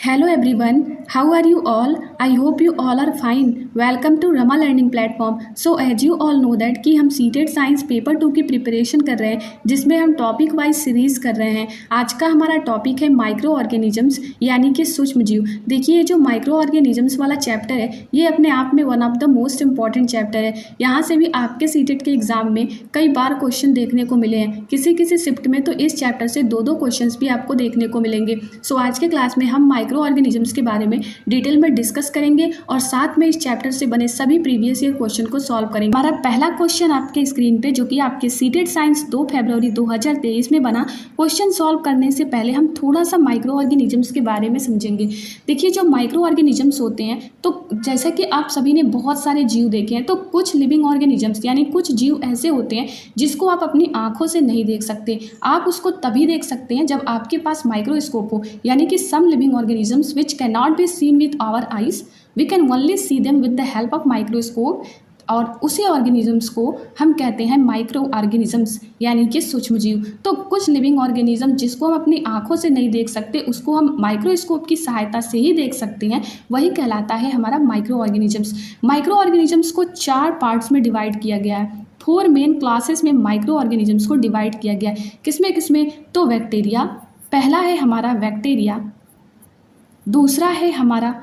Hello everyone, how are you all? I hope you all are fine. Welcome to Rama Learning Platform. So as you all know that कि हम seated science paper 2 की preparation कर रहे हैं जिसमें हम topic wise series कर रहे हैं। आज का हमारा टॉपिक है माइक्रो ऑर्गेनिजम्स यानी कि सूक्ष्म जीव। देखिए जो माइक्रो ऑर्गेनिजम्स वाला चैप्टर है ये अपने आप में one of the most important chapter है। यहाँ से भी आपके सीटेड के एग्जाम में कई बार क्वेश्चन देखने को मिले हैं। किसी किसी शिफ्ट में तो इस चैप्टर से दो क्वेश्चन भी आपको देखने को मिलेंगे। सो आज के क्लास में हम माइक्रो ऑर्गेनिजम्स के बारे में डिटेल में डिस्कस करेंगे और साथ में इस चैप्टर से बने सभी प्रीवियस ईयर क्वेश्चन को सॉल्व करेंगे। हमारा पहला क्वेश्चन आपके स्क्रीन पे जो कि आपके सीटेड साइंस 2 फरवरी 2023 में बना। क्वेश्चन सॉल्व करने से पहले हम थोड़ा सा माइक्रो ऑर्गेनिजम्स के बारे में समझेंगे। देखिए जो माइक्रो ऑर्गेनिजम्स होते हैं तो जैसा कि आप सभी ने बहुत सारे जीव देखे हैं, तो कुछ लिविंग ऑर्गेनिजम्स यानी कुछ जीव ऐसे होते हैं जिसको आप अपनी आंखों से नहीं देख सकते। आप उसको तभी देख सकते हैं जब आपके पास माइक्रोस्कोप हो, यानी कि some living organisms which cannot be seen with our eyes, we can only see them with the help of microscope। और उसी ऑर्गेनिजम्स को हम कहते हैं माइक्रो ऑर्गेनिजम्स यानी कि सूक्ष्म जीव। तो कुछ लिविंग ऑर्गेनिज्म जिसको हम अपनी आंखों से नहीं देख सकते उसको हम माइक्रोस्कोप की सहायता से ही देख सकते हैं, वही कहलाता है हमारा माइक्रो ऑर्गेनिजम्स। माइक्रो ऑर्गेनिजम्स को 4 पार्ट्स में डिवाइड किया गया है। 4 मेन क्लासेस में माइक्रो ऑर्गेनिजम्स को डिवाइड किया गया है। किसमें किसमें? तो बैक्टीरिया, पहला है हमारा बैक्टीरिया, दूसरा है हमारा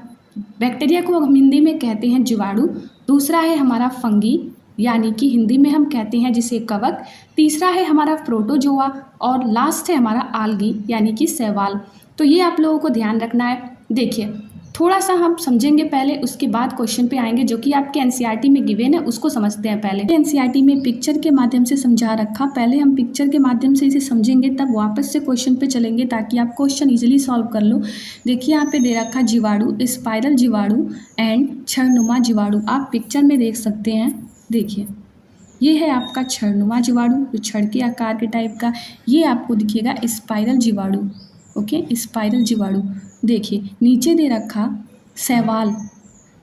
बैक्टीरिया को हम हिंदी में कहते हैं जीवाणु, दूसरा है हमारा फंगी यानी कि हिंदी में हम कहते हैं जिसे कवक, तीसरा है हमारा प्रोटोजोआ और लास्ट है हमारा आल्गी यानी कि शैवाल। तो ये आप लोगों को ध्यान रखना है। देखिए थोड़ा सा हम समझेंगे पहले, उसके बाद क्वेश्चन पे आएंगे जो कि आपके एनसीईआरटी में गिवन है, उसको समझते हैं पहले। एनसीईआरटी में पिक्चर के माध्यम से समझा रखा, पहले हम पिक्चर के माध्यम से इसे समझेंगे तब वापस से क्वेश्चन पे चलेंगे ताकि आप क्वेश्चन इजीली सॉल्व कर लो। देखिए यहाँ पे दे रखा जीवाणु, स्पाइरल जीवाणु एंड छड़नुमा जीवाणु, आप पिक्चर में देख सकते हैं। देखिए ये है आपका छड़नुमा जीवाणु जो छड़ के आकार के टाइप का, ये आपको दिखेगा स्पाइरल जीवाणु। ओके, स्पाइरल जीवाणु। देखिए नीचे दे रखा शैवाल,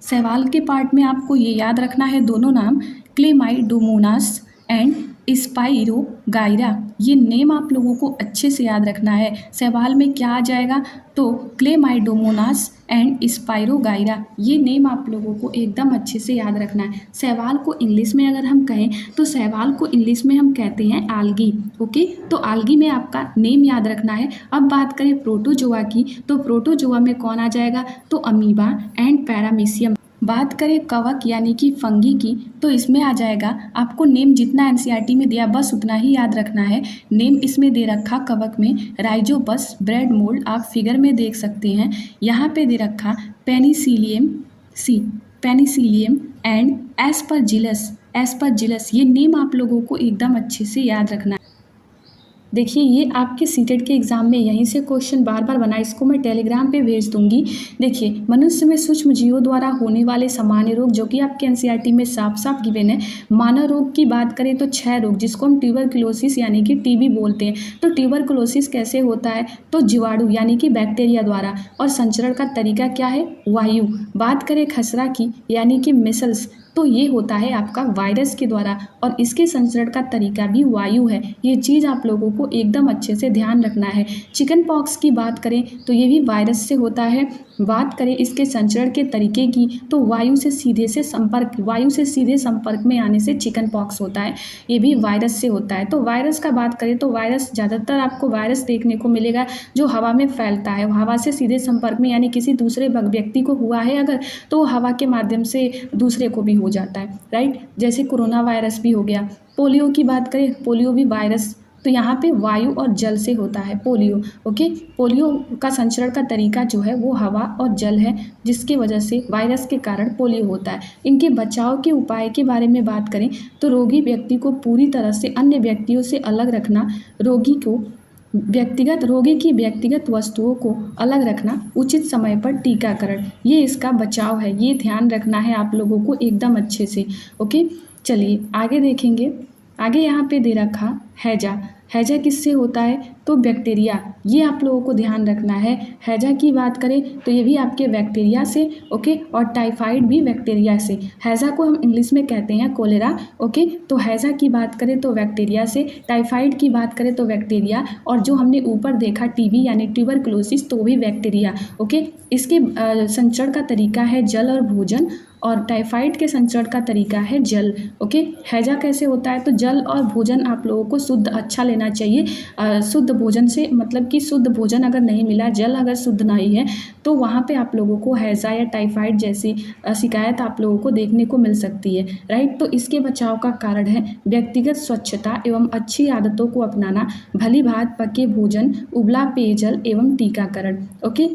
शैवाल के पार्ट में आपको ये याद रखना है दोनों नाम, क्लेमाइडोमोनास एंड स्पाइरोगाइरा। ये नेम आप लोगों को अच्छे से याद रखना है। शैवाल में क्या आ जाएगा? तो क्लेमाइडोमोनास एंड स्पाइरोगाइरा, ये नेम आप लोगों को एकदम अच्छे से याद रखना है। शैवाल को इंग्लिश में अगर हम कहें तो शैवाल को इंग्लिश में हम कहते हैं आल्गी। ओके, तो आल्गी में आपका नेम याद रखना है। अब बात करें प्रोटोजोआ की, तो प्रोटोजोआ में कौन आ जाएगा? तो अमीबा एंड पैरामीशियम। बात करें कवक यानी कि फंगी की, तो इसमें आ जाएगा, आपको नेम जितना एनसीईआरटी में दिया बस उतना ही याद रखना है। नेम इसमें दे रखा कवक में राइजोपस ब्रेड मोल्ड, आप फिगर में देख सकते हैं। यहाँ पे दे रखा पेनिसिलियम एंड एस्परजिलस, ये नेम आप लोगों को एकदम अच्छे से याद रखना है। देखिए ये आपके सीटेड के एग्जाम में यहीं से क्वेश्चन बार बार बना, इसको मैं टेलीग्राम पे भेज दूंगी। देखिए मनुष्य में सूक्ष्म जीवों द्वारा होने वाले सामान्य रोग जो कि आपके एनसीईआरटी में साफ साफ गिवन है। मानव रोग की बात करें तो 6 रोग जिसको हम ट्यूबरकुलोसिस यानी कि टीबी बोलते हैं। तो ट्यूबरकुलोसिस कैसे होता है? तो जीवाणु यानी कि बैक्टीरिया द्वारा, और संचरण का तरीका क्या है? वायु। बात करें खसरा की यानी कि मिसल्स, तो ये होता है आपका वायरस के द्वारा और इसके संचरण का तरीका भी वायु है। ये चीज़ आप लोगों को एकदम अच्छे से ध्यान रखना है। चिकन पॉक्स की बात करें तो ये भी वायरस से होता है। बात करें इसके संचरण के तरीके की तो वायु से सीधे संपर्क में आने से चिकन पॉक्स होता है, ये भी वायरस से होता है। तो वायरस का बात करें तो वायरस ज़्यादातर आपको वायरस देखने को मिलेगा जो हवा में फैलता है, हवा से सीधे संपर्क में, यानी किसी दूसरे व्यक्ति को हुआ है अगर तो हवा के माध्यम से दूसरे को भी हो जाता है, राइट। जैसे कोरोना वायरस भी हो गया। पोलियो की बात करें, पोलियो भी वायरस, तो यहाँ पे वायु और जल से होता है पोलियो। ओके, पोलियो का संचरण का तरीका जो है वो हवा और जल है, जिसकी वजह से वायरस के कारण पोलियो होता है। इनके बचाव के उपाय के बारे में बात करें तो रोगी व्यक्ति को पूरी तरह से अन्य व्यक्तियों से अलग रखना, रोगी की व्यक्तिगत वस्तुओं को अलग रखना, उचित समय पर टीकाकरण, ये इसका बचाव है। ये ध्यान रखना है आप लोगों को एकदम अच्छे से। ओके, चलिए आगे देखेंगे। आगे यहाँ पे दे रखा हैजा। हैजा किससे होता है? तो बैक्टीरिया, ये आप लोगों को ध्यान रखना है। हैजा की बात करें तो ये भी आपके बैक्टीरिया से, ओके, और टाइफाइड भी बैक्टीरिया से। हैजा को हम इंग्लिश में कहते हैं कोलेरा, ओके। तो हैजा की बात करें तो बैक्टीरिया से, टाइफाइड की बात करें तो बैक्टीरिया, और जो हमने ऊपर देखा टीबी यानी ट्यूबरकुलोसिस तो भी बैक्टीरिया, ओके। इसके संचरण का तरीका है जल और भोजन, और टाइफाइड के संचरण का तरीका है जल, ओके। हैजा कैसे होता है? तो जल और भोजन आप लोगों को शुद्ध अच्छा लेना चाहिए। शुद्ध भोजन से मतलब कि शुद्ध भोजन अगर नहीं मिला, जल अगर शुद्ध नहीं है, तो वहाँ पे आप लोगों को हैजा या टाइफाइड जैसी शिकायत आप लोगों को देखने को मिल सकती है, राइट। तो इसके बचाव का कारण है व्यक्तिगत स्वच्छता एवं अच्छी आदतों को अपनाना, भली भांति पके भोजन, उबला पेयजल एवं टीकाकरण, ओके।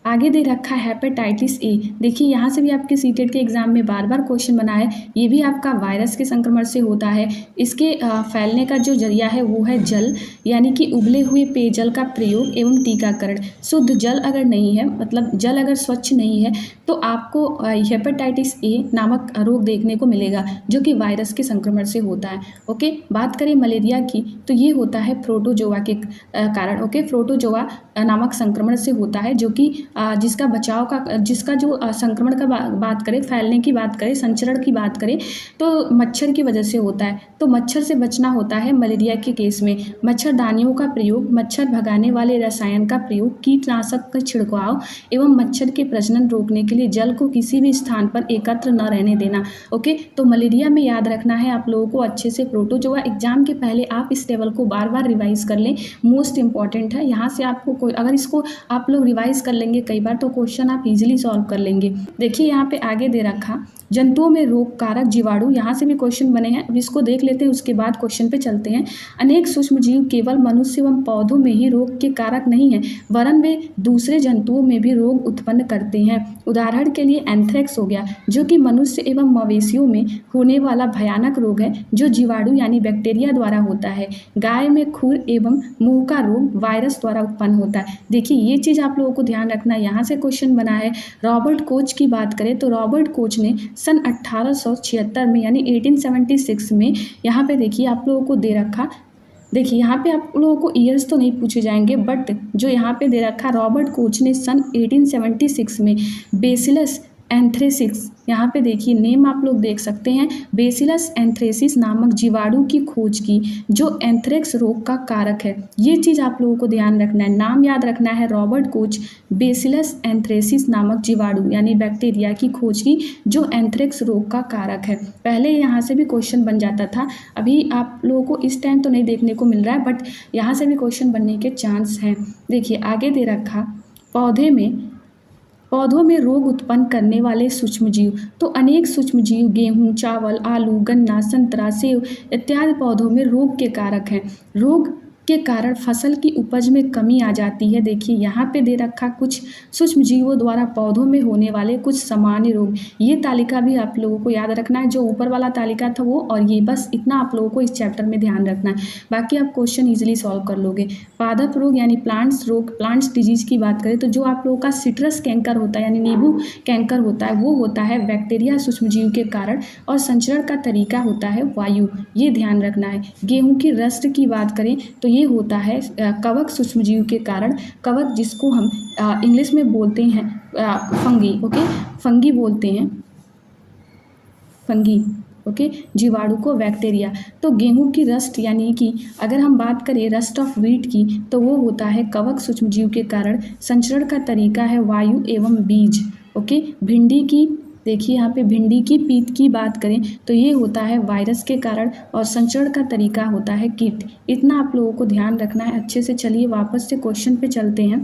आगे दे रखा है हेपेटाइटिस ए। देखिए यहाँ से भी आपके सीटेट के एग्जाम में बार बार क्वेश्चन बना है। ये भी आपका वायरस के संक्रमण से होता है। इसके फैलने का जो जरिया है वो है जल, यानी कि उबले हुए पेयजल का प्रयोग एवं टीकाकरण। शुद्ध जल अगर नहीं है, मतलब जल अगर स्वच्छ नहीं है, तो आपको हेपेटाइटिस ए नामक रोग देखने को मिलेगा, जो कि वायरस के संक्रमण से होता है, ओके। बात करें मलेरिया की, तो ये होता है प्रोटोजोआ के कारण, ओके। प्रोटोजोआ नामक संक्रमण से होता है, जो कि जिसका बचाव का, जिसका जो संक्रमण का बात करें, फैलने की बात करें, संचरण की बात करें, तो मच्छर की वजह से होता है। तो मच्छर से बचना होता है मलेरिया के केस में। मच्छरदानियों का प्रयोग, मच्छर भगाने वाले रसायन का प्रयोग, कीटनाशक का छिड़काव एवं मच्छर के प्रजनन रोकने के लिए जल को किसी भी स्थान पर एकत्र न रहने देना, ओके। तो मलेरिया में याद रखना है आप लोगों को अच्छे से प्रोटोजोआ। एग्जाम के पहले आप इस टेबल को बार बार रिवाइज कर लें, मोस्ट इंपॉर्टेंट है। यहाँ से आपको कोई, अगर इसको आप लोग रिवाइज कर लेंगे कई बार, तो क्वेश्चन आप इजीली सॉल्व कर लेंगे। देखिए यहाँ पे आगे दे रखा जंतुओं में रोग कारक जीवाणु, यहाँ से भी क्वेश्चन बने हैं। अब इसको देख लेते हैं, उसके बाद क्वेश्चन पे चलते हैं। अनेक सूक्ष्म जीव केवल मनुष्य एवं पौधों में ही रोग के कारक नहीं है, वरन वे दूसरे जंतुओं में भी रोग उत्पन्न करते हैं। उदाहरण के लिए एंथ्रेक्स हो गया, जो कि मनुष्य एवं मवेशियों में होने वाला भयानक रोग है, जो जीवाणु यानी बैक्टीरिया द्वारा होता है। गाय में खुर एवं मुंह का रोग वायरस द्वारा उत्पन्न होता है। देखिए ये चीज़ आप लोगों को ध्यान रखना है। यहाँ से क्वेश्चन बना है। रॉबर्ट कोच की बात करें तो रॉबर्ट कोच ने सन 1876 में यानी 1876 में, यहाँ पे देखिए आप लोगों को दे रखा, देखिए यहाँ पे आप लोगों को ईयर्स तो नहीं पूछे जाएंगे, बट जो यहाँ पे दे रखा, रॉबर्ट कोच ने सन 1876 में बेसिलस एंथ्रेसिस, यहाँ पे देखिए नेम आप लोग देख सकते हैं, बेसिलस एंथ्रेसिस नामक जीवाणु की खोज की, जो एंथ्रेक्स रोग का कारक है। ये चीज़ आप लोगों को ध्यान रखना है, नाम याद रखना है। रॉबर्ट कोच बेसिलस एंथ्रेसिस नामक जीवाणु यानी बैक्टीरिया की खोज की, जो एंथ्रेक्स रोग का कारक है। पहले यहाँ से भी क्वेश्चन बन जाता था, अभी आप लोगों को इस टाइम तो नहीं देखने को मिल रहा है, बट यहाँ से भी क्वेश्चन बनने के चांस हैं। देखिए आगे दे रखा, पौधों में रोग उत्पन्न करने वाले सूक्ष्मजीव। तो अनेक सूक्ष्मजीव गेहूं, चावल, आलू, गन्ना, संतरा, सेब इत्यादि पौधों में रोग के कारक हैं। रोग के कारण फसल की उपज में कमी आ जाती है। देखिए यहाँ पे दे रखा कुछ सूक्ष्मजीवों द्वारा पौधों में होने वाले कुछ सामान्य रोग। ये तालिका भी आप लोगों को याद रखना है, जो ऊपर वाला तालिका था वो और ये, बस इतना आप लोगों को इस चैप्टर में ध्यान रखना है, बाकी आप क्वेश्चन ईजिली सॉल्व कर लोगे। पादप रोग यानी प्लांट्स रोग, प्लांट्स डिजीज की बात करें तो जो आप लोगों का सिट्रस कैंकर होता है यानी नींबू कैंकर होता है, वो होता है बैक्टीरिया सूक्ष्मजीव के कारण, और संचरण का तरीका होता है वायु, ये ध्यान रखना है। गेहूँ की रस्ट की बात करें तो ये होता है कवक सूक्ष्मजीव के कारण, कवक जिसको हम इंग्लिश में बोलते हैं फंगी, ओके, फंगी बोलते हैं, फंगी, ओके, जीवाणु को बैक्टीरिया। तो गेहूं की रस्ट यानी कि अगर हम बात करें रस्ट ऑफ व्हीट की, तो वो होता है कवक सूक्ष्मजीव के कारण, संचरण का तरीका है वायु एवं बीज, ओके। भिंडी की, देखिए यहाँ पे भिंडी की पीत की बात करें तो ये होता है वायरस के कारण, और संचरण का तरीका होता है कीट। इतना आप लोगों को ध्यान रखना है अच्छे से। चलिए वापस से क्वेश्चन पे चलते हैं।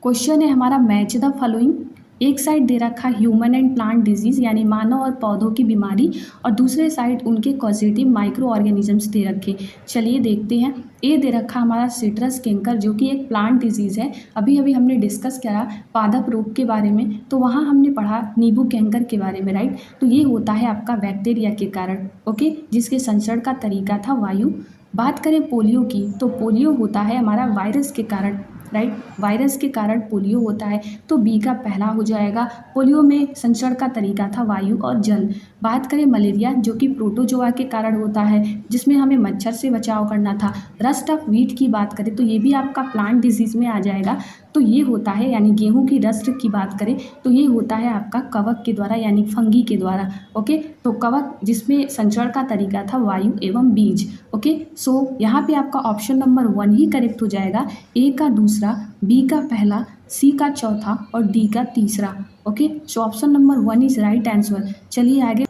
क्वेश्चन है हमारा मैच द फॉलोइंग। एक साइड दे रखा ह्यूमन एंड प्लांट डिजीज़ यानी मानव और पौधों की बीमारी, और दूसरे साइड उनके कॉजेटिव माइक्रो ऑर्गेनिजम्स दे रखे। चलिए देखते हैं। ए दे रखा हमारा सिट्रस कैंकर, जो कि एक प्लांट डिजीज़ है। अभी अभी हमने डिस्कस करा पादप रोग के बारे में, तो वहाँ हमने पढ़ा नींबू कैंकर के बारे में, राइट। तो ये होता है आपका बैक्टीरिया के कारण, ओके, जिसके संचरण का तरीका था वायु। बात करें पोलियो की, तो पोलियो होता है हमारा वायरस के कारण, राइट, वायरस के कारण पोलियो होता है। तो बी का पहला हो जाएगा। पोलियो में संचरण का तरीका था वायु और जल। बात करें मलेरिया जो कि प्रोटोजोआ के कारण होता है, जिसमें हमें मच्छर से बचाव करना था। रस्ट ऑफ व्हीट की बात करें तो ये भी आपका प्लांट डिजीज़ में आ जाएगा। तो ये होता है, यानी गेहूं की रस्ट की बात करें तो ये होता है आपका कवक के द्वारा यानी फंगी के द्वारा। ओके, तो कवक जिसमें संचरण का तरीका था वायु एवं बीज। ओके, सो यहाँ पे आपका ऑप्शन नंबर 1 ही करेक्ट हो जाएगा। ए का दूसरा, बी का पहला, सी का चौथा और डी का तीसरा। Okay, so option number 1 is right answer. चलिए आगे।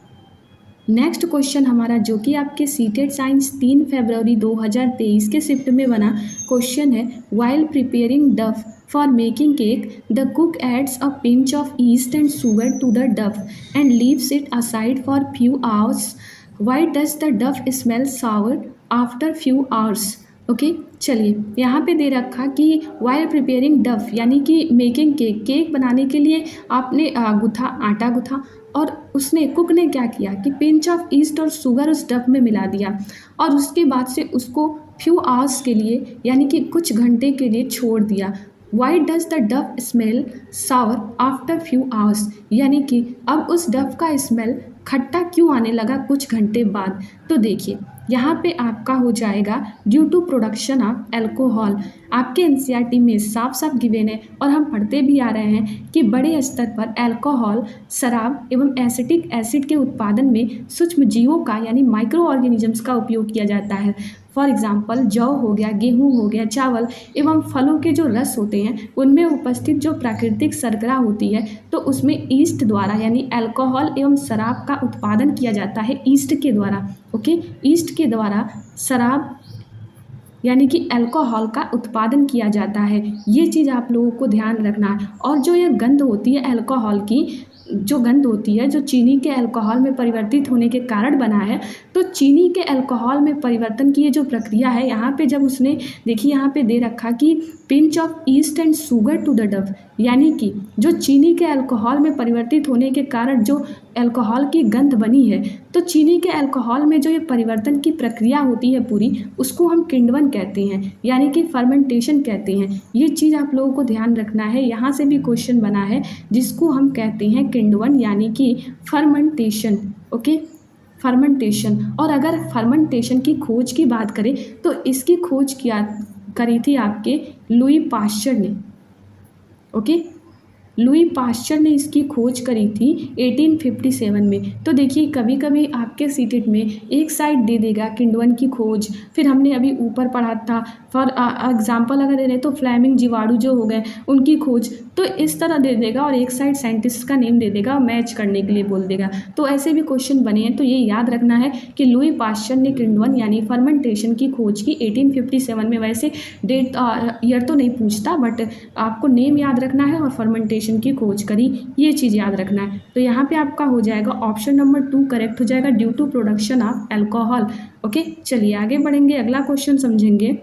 नेक्स्ट क्वेश्चन हमारा जो कि आपके सीटेड साइंस 3 फरवरी 2023 के शिफ्ट में बना क्वेश्चन है, while preparing dough for making cake the cook adds a pinch of yeast and sugar to the dough and leaves it aside for few hours. Why does the dough smell sour after few hours. Okay, चलिए यहाँ पे दे रखा कि while preparing डफ यानी कि making cake, cake बनाने के लिए आपने आटा गुथा और उसने कुक ने क्या किया कि पिंच ऑफ ईस्ट और शुगर उस डफ में मिला दिया और उसके बाद से उसको फ्यू आवर्स के लिए यानी कि कुछ घंटे के लिए छोड़ दिया। Y does the dough smell sour after few hours, यानी कि अब उस डफ का स्मेल खट्टा क्यों आने लगा कुछ घंटे बाद। तो देखिए यहाँ पे आपका हो जाएगा due to production of alcohol. आपके एनसीईआरटी में साफ साफ गिवन है और हम पढ़ते भी आ रहे हैं कि बड़े स्तर पर एल्कोहल, शराब एवं एसिटिक एसिड के उत्पादन में सूक्ष्म जीवों का यानी माइक्रो ऑर्गेनिजम्स का उपयोग किया जाता है। फॉर एग्जाम्पल जौ हो गया, गेहूँ हो गया, चावल एवं फलों के जो रस होते हैं उनमें उपस्थित जो प्राकृतिक शर्करा होती है तो उसमें ईस्ट द्वारा यानी अल्कोहल एवं शराब का उत्पादन किया जाता है ईस्ट के द्वारा। ओके, ईस्ट के द्वारा शराब यानी कि अल्कोहल का उत्पादन किया जाता है। ये चीज़ आप लोगों को ध्यान रखना है। और जो ये गंध होती है अल्कोहल की, जो गंध होती है जो चीनी के अल्कोहल में परिवर्तित होने के कारण बना है, तो चीनी के अल्कोहल में परिवर्तन की ये जो प्रक्रिया है यहाँ पे जब उसने देखिए यहाँ पे दे रखा कि pinch of yeast and sugar to the dough, यानी कि जो चीनी के अल्कोहल में परिवर्तित होने के कारण जो अल्कोहल की गंध बनी है, तो चीनी के अल्कोहल में जो ये परिवर्तन की प्रक्रिया होती है पूरी, उसको हम किण्वन कहते हैं यानी कि फर्मेंटेशन कहते हैं। ये चीज़ आप लोगों को ध्यान रखना है। यहाँ से भी क्वेश्चन बना है जिसको हम कहते हैं किण्वन यानी कि फर्मेंटेशन। Okay, fermentation. और अगर फर्मेंटेशन की खोज की बात करें तो इसकी खोज करी थी आपके लुई पाश्चर ने। ओके, लुई पाश्चर ने इसकी खोज करी थी 1857 में। तो देखिए कभी कभी आपके सीटेट में एक साइड दे देगा किण्वन की खोज, फिर हमने अभी ऊपर पढ़ा था फॉर एग्जांपल अगर दे रहे तो फ्लेमिंग जीवाणु जो हो गए उनकी खोज, तो इस तरह दे देगा और एक साइड साइंटिस्ट का नेम दे देगा, मैच करने के लिए बोल देगा। तो ऐसे भी क्वेश्चन बने हैं। तो ये याद रखना है कि लुई पाश्चर ने किण्वन यानी फर्मेंटेशन की खोज की 1857 में। वैसे डेट ईयर तो नहीं पूछता, बट आपको नेम याद रखना है और फर्मेंटेशन की खोज करी, ये चीज़ याद रखना है। तो यहाँ पे आपका हो जाएगा ऑप्शन नंबर 2 करेक्ट हो जाएगा, due to production of alcohol. Okay, चलिए आगे बढ़ेंगे, अगला क्वेश्चन समझेंगे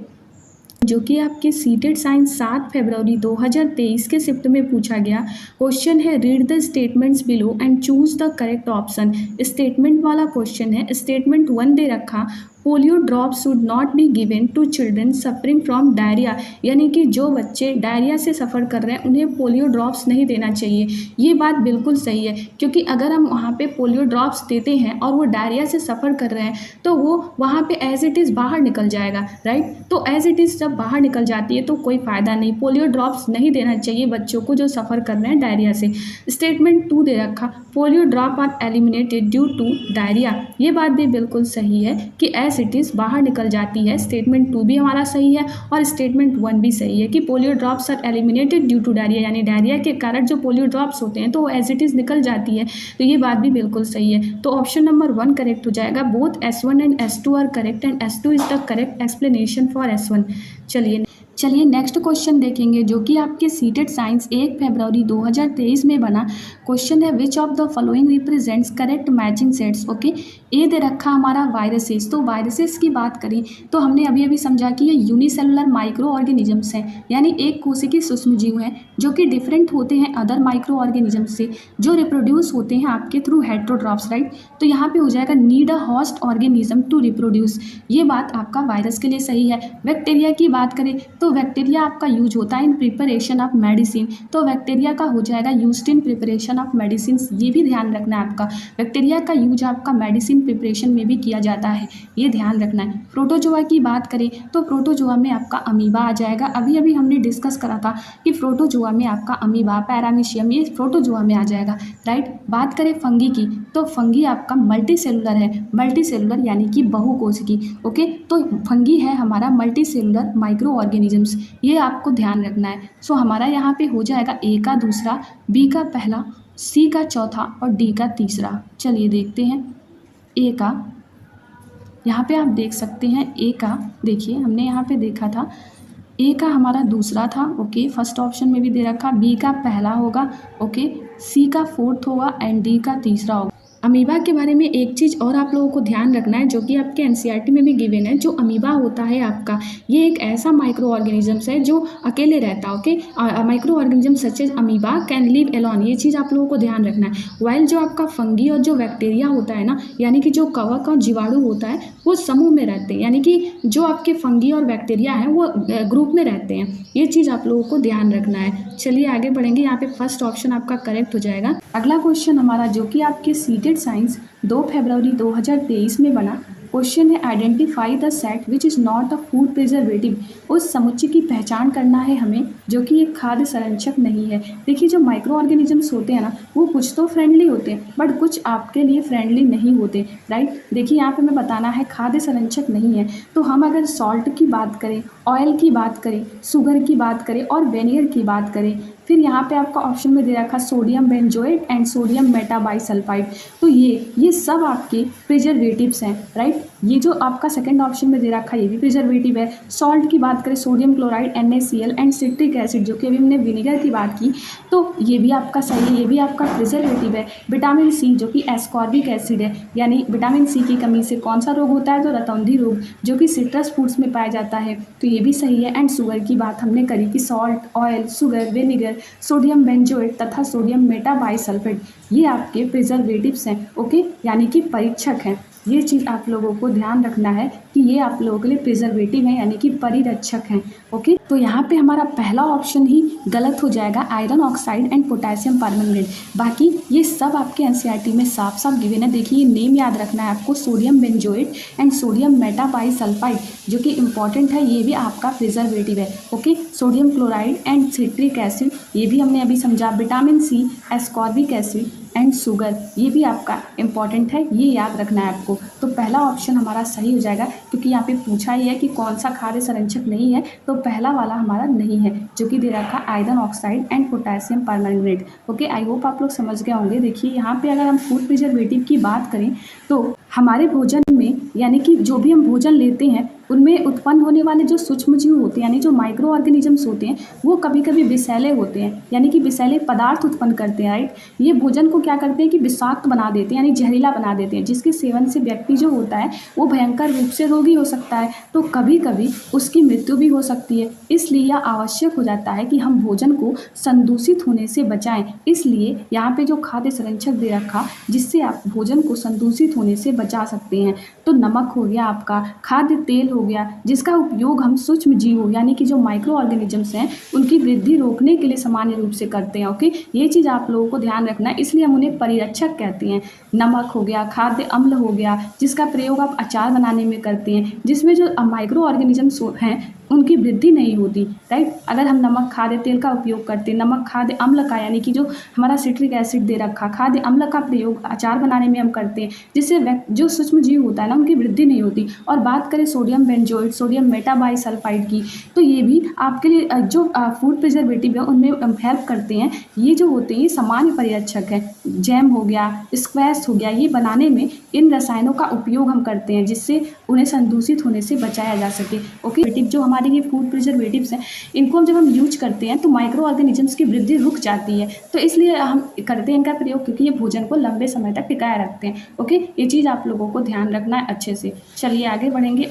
जो कि आपके सीटेड साइंस 7 फरवरी 2023 के शिफ्ट में पूछा गया क्वेश्चन है, read the statements below and choose the correct option. Statement वाला क्वेश्चन है। स्टेटमेंट 1 दे रखा, polio drops should not be given to children suffering from diarrhoea, यानी कि जो बच्चे डायरिया से सफ़र कर रहे हैं उन्हें पोलियो ड्रॉप्स नहीं देना चाहिए। ये बात बिल्कुल सही है, क्योंकि अगर हम वहाँ पे पोलियो ड्रॉप्स देते हैं और वो डायरिया से सफ़र कर रहे हैं तो वो वहाँ पे एज इट इज़ बाहर निकल जाएगा, राइट। तो एज इट इज़ जब बाहर निकल जाती है तो कोई फ़ायदा नहीं, पोलियो ड्रॉप्स नहीं देना चाहिए बच्चों को जो सफ़र कर रहे हैं डायरिया से। स्टेटमेंट 2 दे रखा, polio drop are eliminated due to diarrhoea, ये बात भी बिल्कुल सही है कि एज इट इज़ बाहर निकल जाती है। स्टेटमेंट 2 भी हमारा सही है और स्टेटमेंट 1 भी सही है कि polio drops are eliminated due to diarrhoea, यानी डायरिया के कारण जो पोलियो ड्रॉप्स होते हैं तो वो एज इट इज़ निकल जाती है। तो ये बात भी बिल्कुल सही है। तो ऑप्शन नंबर 1 करेक्ट हो जाएगा। Both S1 and S2 are correct and S2 is the correct explanation for S1। चलिए नेक्स्ट क्वेश्चन देखेंगे जो कि आपके सीटेड साइंस 1 फरवरी 2023 में बना क्वेश्चन है, which of the following represents correct matching sets. Okay, A दे रखा हमारा वायरसेस। तो वायरसेस की बात करें तो हमने अभी अभी समझा कि ये यूनिसेलुलर माइक्रो ऑर्गेनिजम्स हैं, यानी एक कोशिकीय सूक्ष्म जीव हैं जो कि डिफरेंट होते हैं अदर माइक्रो ऑर्गेनिजम्स से, जो रिप्रोड्यूस होते हैं आपके थ्रू हेटेरोट्रॉप्स, राइट। तो यहाँ पे हो जाएगा need a host organism to reproduce, ये बात आपका वायरस के लिए सही है। बैक्टीरिया की बात करें तो बैक्टीरिया आपका यूज होता है इन प्रिपरेशन ऑफ मेडिसिन, तो बैक्टीरिया का हो जाएगा used in preparation of medicine. ये भी ध्यान रखना है आपका, बैक्टीरिया का यूज आपका मेडिसिन प्रिपरेशन में भी किया जाता है, ये ध्यान रखना है। प्रोटोजोआ की बात करें तो प्रोटोजोआ में आपका अमीबा आ जाएगा। अभी अभी हमने डिस्कस करा था कि प्रोटोजोआ में आपका अमीबा, पैरामीशियम, ये प्रोटोजोआ में आ जाएगा, राइट। बात करें फंगी की तो फंगी आपका मल्टी सेलुलर है, मल्टी सेलुलर यानी कि बहुकोशिकी, ओके। तो फंगी है हमारा मल्टी सेलुलर माइक्रो ऑर्गेनिजम्स, ये आपको ध्यान रखना है। सो हमारा यहाँ पे हो जाएगा ए का दूसरा, बी का पहला, सी का चौथा और डी का तीसरा। चलिए देखते हैं ए का, यहाँ पे आप देख सकते हैं ए का, देखिए हमने यहाँ पे देखा था ए का हमारा दूसरा था, ओके, फर्स्ट ऑप्शन में भी दे रखा, बी का पहला होगा, ओके, सी का फोर्थ होगा एंड डी का तीसरा होगा। अमीबा के बारे में एक चीज़ और आप लोगों को ध्यान रखना है जो कि आपके एनसीईआरटी में भी गिवन है। जो अमीबा होता है आपका, ये एक ऐसा माइक्रो ऑर्गेनिजम्स है जो अकेले रहता है, okay. Micro organism such as amoeba can live alone, ये चीज़ आप लोगों को ध्यान रखना है। वाइल जो आपका फंगी और जो बैक्टीरिया होता है ना, यानी कि जो कवक और जीवाणु होता है वो समूह में रहते हैं, यानी कि जो आपके फंगी और बैक्टीरिया हैं वो ग्रुप में रहते हैं, ये चीज़ आप लोगों को ध्यान रखना है। चलिए आगे बढ़ेंगे, यहाँ पे फर्स्ट ऑप्शन आपका करेक्ट हो जाएगा। अगला क्वेश्चन हमारा जो कि आपके सीटेड साइंस 2 फरवरी 2023 में बना, क्वेश्चन है identify the set which is not a food preservative. उस समुच्चय की पहचान करना है हमें जो कि एक खाद्य संरक्षक नहीं है। देखिए जो माइक्रो ऑर्गेनिजम्स होते हैं ना, वो कुछ तो फ्रेंडली होते हैं बट कुछ आपके लिए फ्रेंडली नहीं होते, राइट। देखिए यहाँ पे हमें बताना है खाद्य संरक्षक नहीं है, तो हम अगर सॉल्ट की बात करें, ऑयल की बात करें, शुगर की बात करें और वेनिगर की बात करें, फिर यहाँ पे आपका ऑप्शन में दे रखा sodium benzoate and sodium metabisulphide, तो ये सब आपके प्रिजर्वेटिव्स हैं, राइट। ये जो आपका सेकंड ऑप्शन में दे रखा है ये भी प्रिजर्वेटिव है। सॉल्ट की बात करें, sodium chloride NaCl and citric acid, जो कि अभी हमने विनेगर की बात की, तो ये भी आपका सही है, ये भी आपका प्रिजर्वेटिव है। विटामिन सी जो कि एस्कॉर्बिक एसिड है, यानी विटामिन सी की कमी से कौन सा रोग होता है, तो रतौंधी रोग, जो कि सिट्रस फ्रूट्स में पाया जाता है, तो ये भी सही है। एंड शुगर की बात हमने करी कि salt, oil, sugar, vinegar, sodium benzoate तथा सोडियम मेटाबाइसल्फेट, ये आपके प्रिजर्वेटिव्स हैं, ओके, यानी कि परीक्षक हैं। ये चीज़ आप लोगों को ध्यान रखना है कि ये आप लोगों के लिए प्रिजर्वेटिव हैं, यानी कि परिरक्षक हैं, ओके। तो यहाँ पे हमारा पहला ऑप्शन ही गलत हो जाएगा, आयरन ऑक्साइड एंड पोटेशियम परमंगनेट। बाकी ये सब आपके एनसीईआरटी में साफ साफ गिवन है। देखिए ये नेम याद रखना है आपको, sodium benzoate and sodium metabisulphite, जो कि इंपॉर्टेंट है, ये भी आपका प्रिजर्वेटिव है, okay. Sodium chloride and citric acid, ये भी हमने अभी समझा। Vitamin C, ascorbic acid and sugar, ये भी आपका इंपॉर्टेंट है, ये याद रखना है आपको। तो पहला ऑप्शन हमारा सही हो जाएगा, क्योंकि यहाँ पे पूछा ही है कि कौन सा खाद्य संरक्षक नहीं है, तो पहला वाला हमारा नहीं है, जो कि दे रखा iron oxide and potassium permanganate, okay. I hope आप लोग समझ गए होंगे। देखिए यहाँ पे अगर हम फूड प्रिजर्वेटिव की बात करें तो हमारे भोजन में, यानी कि जो भी हम भोजन लेते हैं उनमें उत्पन्न होने वाले जो सूक्ष्म जीव होते हैं, यानी जो माइक्रो ऑर्गेनिजम्स होते हैं, वो कभी कभी विषैले होते हैं, यानी कि विषैले पदार्थ उत्पन्न करते हैं, राइट। ये भोजन को क्या करते हैं कि विषाक्त बना देते हैं, यानी जहरीला बना देते हैं, जिसके सेवन से व्यक्ति जो होता है वो भयंकर रूप से रोगी हो सकता है, तो कभी कभी उसकी मृत्यु भी हो सकती है। इसलिए यह आवश्यक हो जाता है कि हम भोजन को संदूषित होने से बचाएं। इसलिए यहाँ पे जो खाद्य संरक्षक दे रखा, जिससे आप भोजन को संदूषित होने से बचा सकते हैं, तो नमक हो गया आपका, खाद्य तेल हो गया, जिसका उपयोग हम सूक्ष्म जीवों यानी कि जो माइक्रो ऑर्गेनिजम्स हैं उनकी वृद्धि रोकने के लिए सामान्य रूप से करते हैं, ओके। ये चीज़ आप लोगों को ध्यान रखना है, इसलिए हम उन्हें परिरक्षक कहते हैं। नमक हो गया, खाद्य अम्ल हो गया, जिसका प्रयोग आप अचार बनाने में करते हैं, जिसमें जो माइक्रो ऑर्गेनिजम्स हैं उनकी वृद्धि नहीं होती, राइट। अगर हम नमक खाद्य तेल का उपयोग करते हैं, नमक खाद्य अम्ल का, यानी कि जो हमारा सिट्रिक एसिड दे रखा, खाद्य अम्ल का प्रयोग अचार बनाने में हम करते हैं, जिससे जो सूक्ष्म जीव होता है ना उनकी वृद्धि नहीं होती। और बात करें सोडियम बेंजोएट, सोडियम मेटाबाइसल्फाइड की, तो ये भी आपके लिए जो फूड प्रिजर्वेटिव है उनमें हेल्प करते हैं। ये जो होते हैं ये सामान्य परिरक्षक है। जैम हो गया, स्क्वैश हो गया, ये बनाने में इन रसायनों का उपयोग हम करते हैं, जिससे उन्हें संदूषित होने से बचाया जा सके, ओके। जो हमारे ये फूड प्रिजर्वेटिव्स हैं, इनको जब हम यूज करते हैं तो माइक्रो ऑर्गेनिजम्स की वृद्धि रुक जाती है, तो इसलिए हम करते हैं इनका प्रयोग, क्योंकि ये भोजन को लंबे समय तक टिकाए रखते हैं, ओके। ये चीज़ आप लोगों को ध्यान रखना है अच्छे से। चलिए आगे बढ़ेंगे।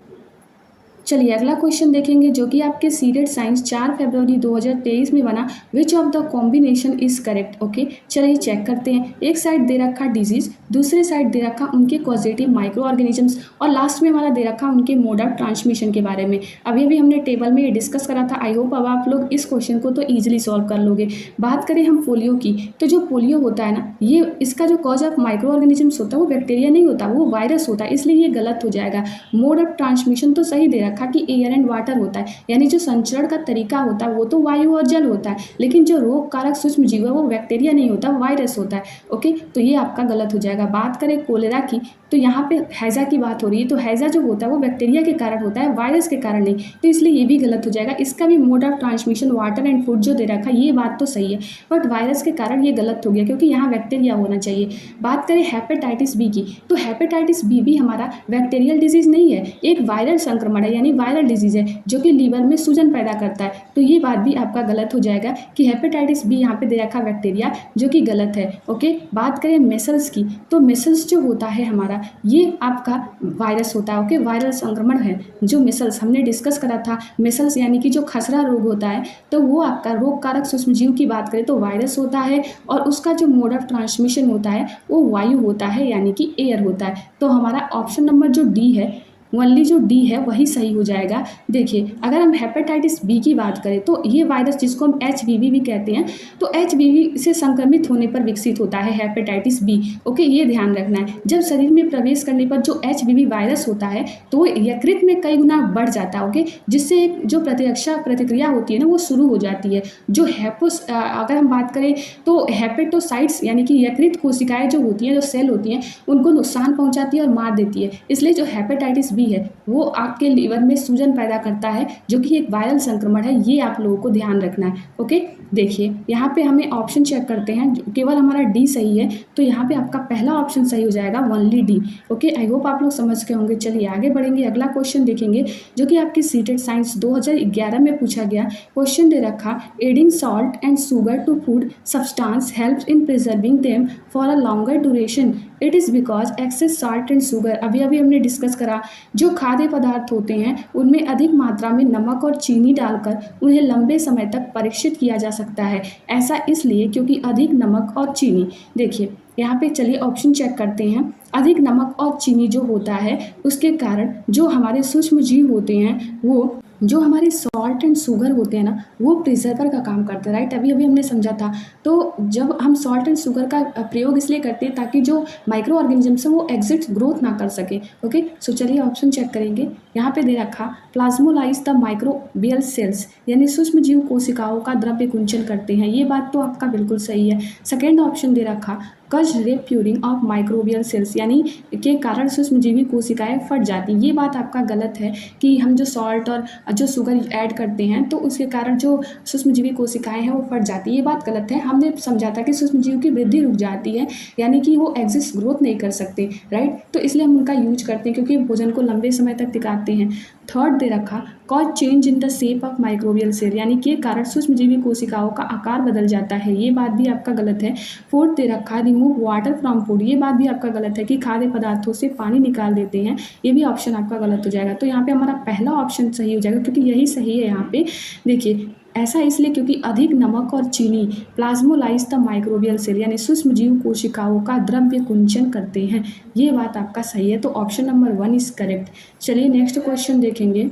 चलिए अगला क्वेश्चन देखेंगे जो कि आपके सीटेड साइंस 4 फरवरी 2023 में बना। विच of the combination is correct. Okay, चलिए चेक करते हैं। एक साइड दे रखा डिजीज, दूसरे साइड दे रखा उनके पॉजिटिव माइक्रो ऑर्गेनिजम्स, और लास्ट में हमारा दे रखा उनके मोड ऑफ ट्रांसमिशन के बारे में। अभी अभी हमने टेबल में ये डिस्कस करा था। आई होप अब आप लोग इस क्वेश्चन को तो ईजिली सॉल्व कर लोगे। बात करें हम पोलियो की, तो जो पोलियो होता है ना, ये इसका जो कॉज ऑफ माइक्रो ऑर्गेनिजम्स होता है वो बैक्टीरिया नहीं होता, वो वायरस होता है, इसलिए ये गलत हो जाएगा। मोड ऑफ ट्रांसमिशन तो सही दे रखा कि एयर एंड वाटर होता है, यानी जो संचरण का तरीका होता है वो तो वायु और जल होता है, लेकिन जो रोग कारक सूक्ष्म जीव है वो बैक्टीरिया नहीं होता, वायरस होता है। ओके, तो ये आपका गलत हो जाएगा। बात करें कोलेरा की, तो यहाँ पे हैजा की बात हो रही है, तो हैजा जो होता है वो बैक्टीरिया के कारण होता है, वायरस के कारण नहीं, तो इसलिए ये भी गलत हो जाएगा। इसका भी mode of transmission water and food जो दे रखा है ये बात तो सही है, बट वायरस के कारण ये गलत हो गया क्योंकि यहाँ बैक्टीरिया होना चाहिए। बात करें हेपेटाइटिस बी की, तो हेपेटाइटिस बी भी हमारा बैक्टीरियल डिजीज नहीं है, एक वायरल संक्रमण है, यानी वायरल डिजीज है जो कि लीवर में सूजन पैदा करता है, तो ये बात भी आपका गलत हो जाएगा कि हेपेटाइटिस बी यहाँ पे दे रखा बैक्टीरिया, जो कि गलत है। ओके, बात करें मेसल्स की, तो मेसल्स जो होता है हमारा ये आपका वायरस होता है। ओके, वायरल संक्रमण है जो मेसल्स हमने डिस्कस करा था। मेसल्स यानी कि जो खसरा रोग होता है, तो वो आपका रोग कारक सूक्ष्म जीव की बात करें तो वायरस होता है, और उसका जो मोड ऑफ ट्रांसमिशन होता है वो वायु होता है, यानी कि एयर होता है। तो हमारा ऑप्शन नंबर जो डी है, ओनली जो डी है वही सही हो जाएगा। देखिए अगर हम हेपेटाइटिस बी की बात करें तो ये वायरस जिसको हम HBV भी कहते हैं, तो HBV से संक्रमित होने पर विकसित होता है हेपेटाइटिस बी। ओके, ये ध्यान रखना है। जब शरीर में प्रवेश करने पर जो HBV वायरस होता है तो वो यकृत में कई गुना बढ़ जाता है। ओके, जिससे जो प्रतिरक्षा प्रतिक्रिया होती है ना वो शुरू हो जाती है। जो अगर हम बात करें तो हेपेटोसाइट्स यानी कि यकृत कोशिकाएं जो होती हैं, जो सेल होती हैं, उनको नुकसान पहुंचाती है और मार देती है। इसलिए जो हेपेटाइटिस बी है वो आपके लीवर में सूजन पैदा करता है, जो कि एक वायरल संक्रमण है, ये आप लोगों को ध्यान रखना है। ओके, देखिए यहाँ पे हमें ऑप्शन चेक करते हैं, केवल हमारा डी सही है, तो यहाँ पे आपका पहला ऑप्शन सही हो जाएगा, only D. Okay, I hope आप लोग समझ के होंगे। चलिए आगे बढ़ेंगे, अगला क्वेश्चन देखेंगे जो कि आपकी सीटेड साइंस 2011 में पूछा गया। क्वेश्चन दे रखा, adding salt and sugar to food substance helps in preserving them for a longer duration, it is because excess salt and sugar. अभी अभी हमने डिस्कस करा, जो खाद्य पदार्थ होते हैं उनमें अधिक मात्रा में नमक और चीनी डालकर उन्हें लंबे समय तक परीक्षित किया जा सकता है। ऐसा इसलिए क्योंकि अधिक नमक और चीनी, देखिए यहाँ पे चलिए ऑप्शन चेक करते हैं। अधिक नमक और चीनी जो होता है उसके कारण जो हमारे सूक्ष्म जीव होते हैं, वो जो हमारे सॉल्ट एंड शुगर होते हैं ना, वो प्रिजर्वर का काम करते हैं, राइट। अभी अभी हमने समझा था। तो जब हम सॉल्ट एंड शुगर का प्रयोग इसलिए करते हैं ताकि जो माइक्रो ऑर्गेनिजम्स है वो एग्जिट ग्रोथ ना कर सके। ओके, सो चलिए ऑप्शन चेक करेंगे। यहाँ पे दे रखा, प्लाज्मोलाइज द माइक्रोबियल सेल्स, यानी सूक्ष्म जीव कोशिकाओं का द्रव्य कुंचन करते हैं, ये बात तो आपका बिल्कुल सही है। सेकेंड ऑप्शन दे रखा, कज रेप्यूरिंग ऑफ माइक्रोबियल सेल्स, यानी के कारण सूक्ष्मजीवी कोशिकाएं फट जाती, ये बात आपका गलत है कि हम जो सॉल्ट और जो शुगर ऐड करते हैं तो उसके कारण जो सूक्ष्मजीवी कोशिकाएं हैं वो फट जाती है, ये बात गलत है। हमने समझा था कि सूक्ष्मजीव की वृद्धि रुक जाती है, यानी कि वो एग्जिस्ट ग्रोथ नहीं कर सकते, राइट। तो इसलिए हम उनका यूज करते हैं क्योंकि भोजन को लंबे समय तक टिकाते हैं। थर्ड दे रखा, cause change in the shape of microbial cell, यानी के कारण सूक्ष्मजीवी कोशिकाओं का आकार बदल जाता है, ये बात भी आपका गलत है। फोर्थ दे रखा, रिमूव वाटर फ्रॉम फूड, ये बात भी आपका गलत है कि खाद्य पदार्थों से पानी निकाल देते हैं, ये भी ऑप्शन आपका गलत हो जाएगा। तो यहाँ पे हमारा पहला ऑप्शन सही हो जाएगा क्योंकि यही सही है यहाँ पे। देखिए ऐसा इसलिए क्योंकि अधिक नमक और चीनी प्लाज्मोलाइज द माइक्रोबियल सेल, यानी सूक्ष्मजीव कोशिकाओं का द्रव्य कुंचन करते हैं, ये बात आपका सही है। तो ऑप्शन नंबर 1 इज करेक्ट। चलिए नेक्स्ट क्वेश्चन देखेंगे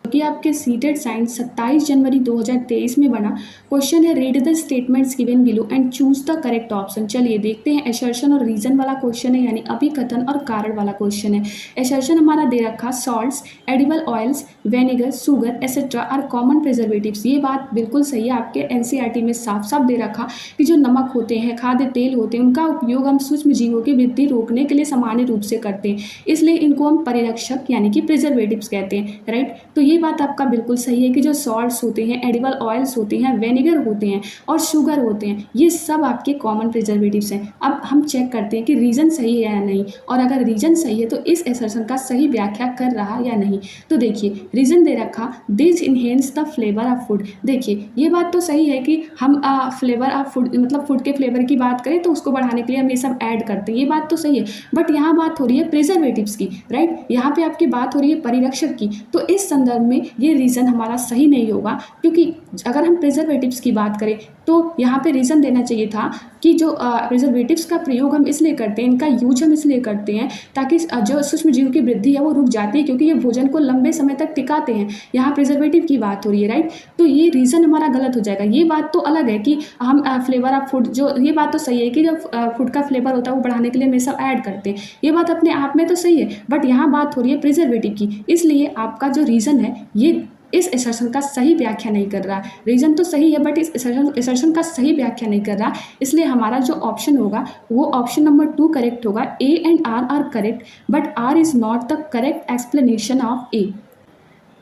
कि आपके सीटेड साइंस 27 जनवरी 2023 में बना। क्वेश्चन है, read the statements given below and choose the correct option. चलिए देखते हैं, एसर्शन और रीजन वाला क्वेश्चन है, यानी अभिकथन और कारण वाला क्वेश्चन है। एसर्शन हमारा दे रखा, salts, edible oils, vinegar, sugar etcetera are common preservatives, ये बात बिल्कुल सही है। आपके NCERT में साफ साफ दे रखा कि जो नमक होते हैं, खाद्य तेल होते हैं, उनका उपयोग हम सूक्ष्म जीवों की वृद्धि रोकने के लिए सामान्य रूप से करते हैं, इसलिए इनको हम परिरक्षक यानी कि प्रिजर्वेटिव्स कहते हैं, राइट। तो ये बात आपका बिल्कुल सही है कि जो सॉल्ट्स होते हैं, एडिबल ऑयल्स होते हैं, विनेगर होते हैं और शुगर होते हैं, ये सब आपके कॉमन प्रिजर्वेटिव्स हैं। अब हम चेक करते हैं कि रीज़न सही है या नहीं, और अगर रीज़न सही है तो इस असर्शन का सही व्याख्या कर रहा या नहीं। तो देखिए रीज़न दे रखा, this enhance the flavour of food. देखिए ये बात तो सही है कि हम फ्लेवर ऑफ फूड मतलब फूड के फ्लेवर की बात करें तो उसको बढ़ाने के लिए हम ये सब ऐड करते हैं, ये बात तो सही है। बट यहाँ बात हो रही है प्रिजर्वेटिव्स की, राइट? यहाँ पे आपकी बात हो रही है परिरक्षक की। तो इस संदर्भ में ये रीज़न हमारा सही नहीं होगा, क्योंकि अगर हम प्रिजर्वेटिव्स की बात करें तो यहाँ पे रीज़न देना चाहिए था कि जो प्रिजर्वेटिव्स का प्रयोग हम इसलिए करते हैं, इनका यूज हम इसलिए करते हैं ताकि जो सूक्ष्म जीव की वृद्धि है वो रुक जाती है, क्योंकि ये भोजन को लंबे समय तक टिकाते हैं। यहाँ प्रिजर्वेटिव की बात हो रही है, राइट? तो ये रीज़न हमारा गलत हो जाएगा। ये बात तो अलग है कि हम फ्लेवर ऑफ फूड, जो ये बात तो सही है कि जो फूड का फ्लेवर होता है वो बढ़ाने के लिए हम ये सब ऐड करते हैं, ये बात अपने आप में तो सही है। बट यहाँ बात हो रही है प्रिजर्वेटिव की, इसलिए आपका जो रीज़न है ये इस असर्शन का सही व्याख्या नहीं कर रहा। रीज़न तो सही है बट इस असर्शन का सही व्याख्या नहीं कर रहा, इसलिए हमारा जो ऑप्शन होगा वो ऑप्शन नंबर 2 करेक्ट होगा। A and R correct, but R is not the correct explanation of A.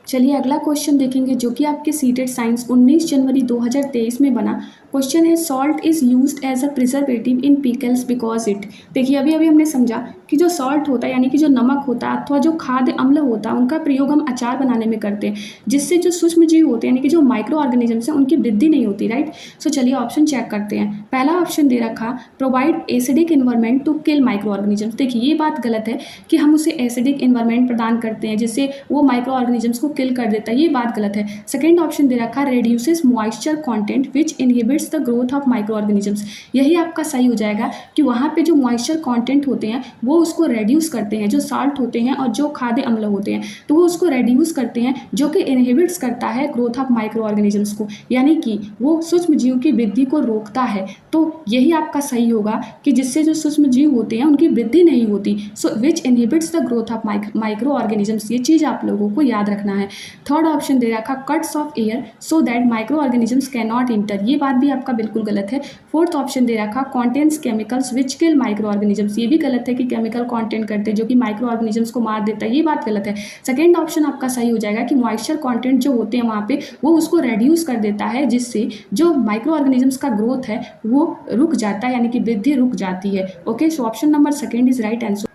चलिए अगला क्वेश्चन देखेंगे, जो कि आपके सीटेड साइंस 19 जनवरी 2023 में बना। क्वेश्चन है salt is used as a preservative in pickles because it. देखिए अभी हमने समझा कि जो सॉल्ट होता है यानी कि जो नमक होता है अथवा जो खाद्य अम्ल होता है उनका प्रयोग हम अचार बनाने में करते हैं, जिससे जो सूक्ष्म जीव होते हैं यानी कि जो माइक्रो ऑर्गेनिजम्स हैं उनकी वृद्धि नहीं होती, राइट? सो चलिए ऑप्शन चेक करते हैं। पहला ऑप्शन दे रखा, provide acidic environment to kill micro organisms. देखिए ये बात गलत है कि हम उसे एसिडिक इन्वायरमेंट प्रदान करते हैं जिससे वो माइक्रो ऑर्गेनिजम्स को किल कर देता है, ये बात गलत है। सेकेंड ऑप्शन दे रखा, reduces moisture content which inhibits the growth of microorganisms. यही आपका सही हो जाएगा कि वहाँ पे जो मॉइस्चर कंटेंट होते हैं वो उसको रेड्यूस करते हैं, जो साल्ट होते हैं और जो खाद्य अम्ल होते हैं तो वो उसको रेड्यूस करते हैं, जो कि इनहिबिट्स करता है ग्रोथ ऑफ माइक्रो ऑर्गेनिजम्स को, यानी कि वो सूक्ष्म जीव की वृद्धि को रोकता है। तो यही आपका सही होगा कि जिससे जो सूक्ष्म जीव होते हैं उनकी वृद्धि नहीं होती, so which inhibits the growth of microorganisms. ये चीज़ आप लोगों को याद रखना है। थर्ड ऑप्शन दे रखा, cuts of air so that micro organisms can not inter. ये बात भी आपका बिल्कुल गलत है। फोर्थ ऑप्शन दे रखा, contents chemicals which kill micro organisms. ये भी गलत है कि केमिकल कॉन्टेंट करते हैं जो कि माइक्रो ऑर्गेनिजम्स को मार देता है, ये बात गलत है। सेकेंड ऑप्शन आपका सही हो जाएगा कि मॉइस्चर कॉन्टेंट जो होते हैं वहाँ पे वो उसको रेड्यूस कर देता है, जिससे जो माइक्रो ऑर्गेनिजम्स का ग्रोथ है वो रुक जाता है, यानी कि वृद्धि रुक जाती है। Okay, so option number second is right answer.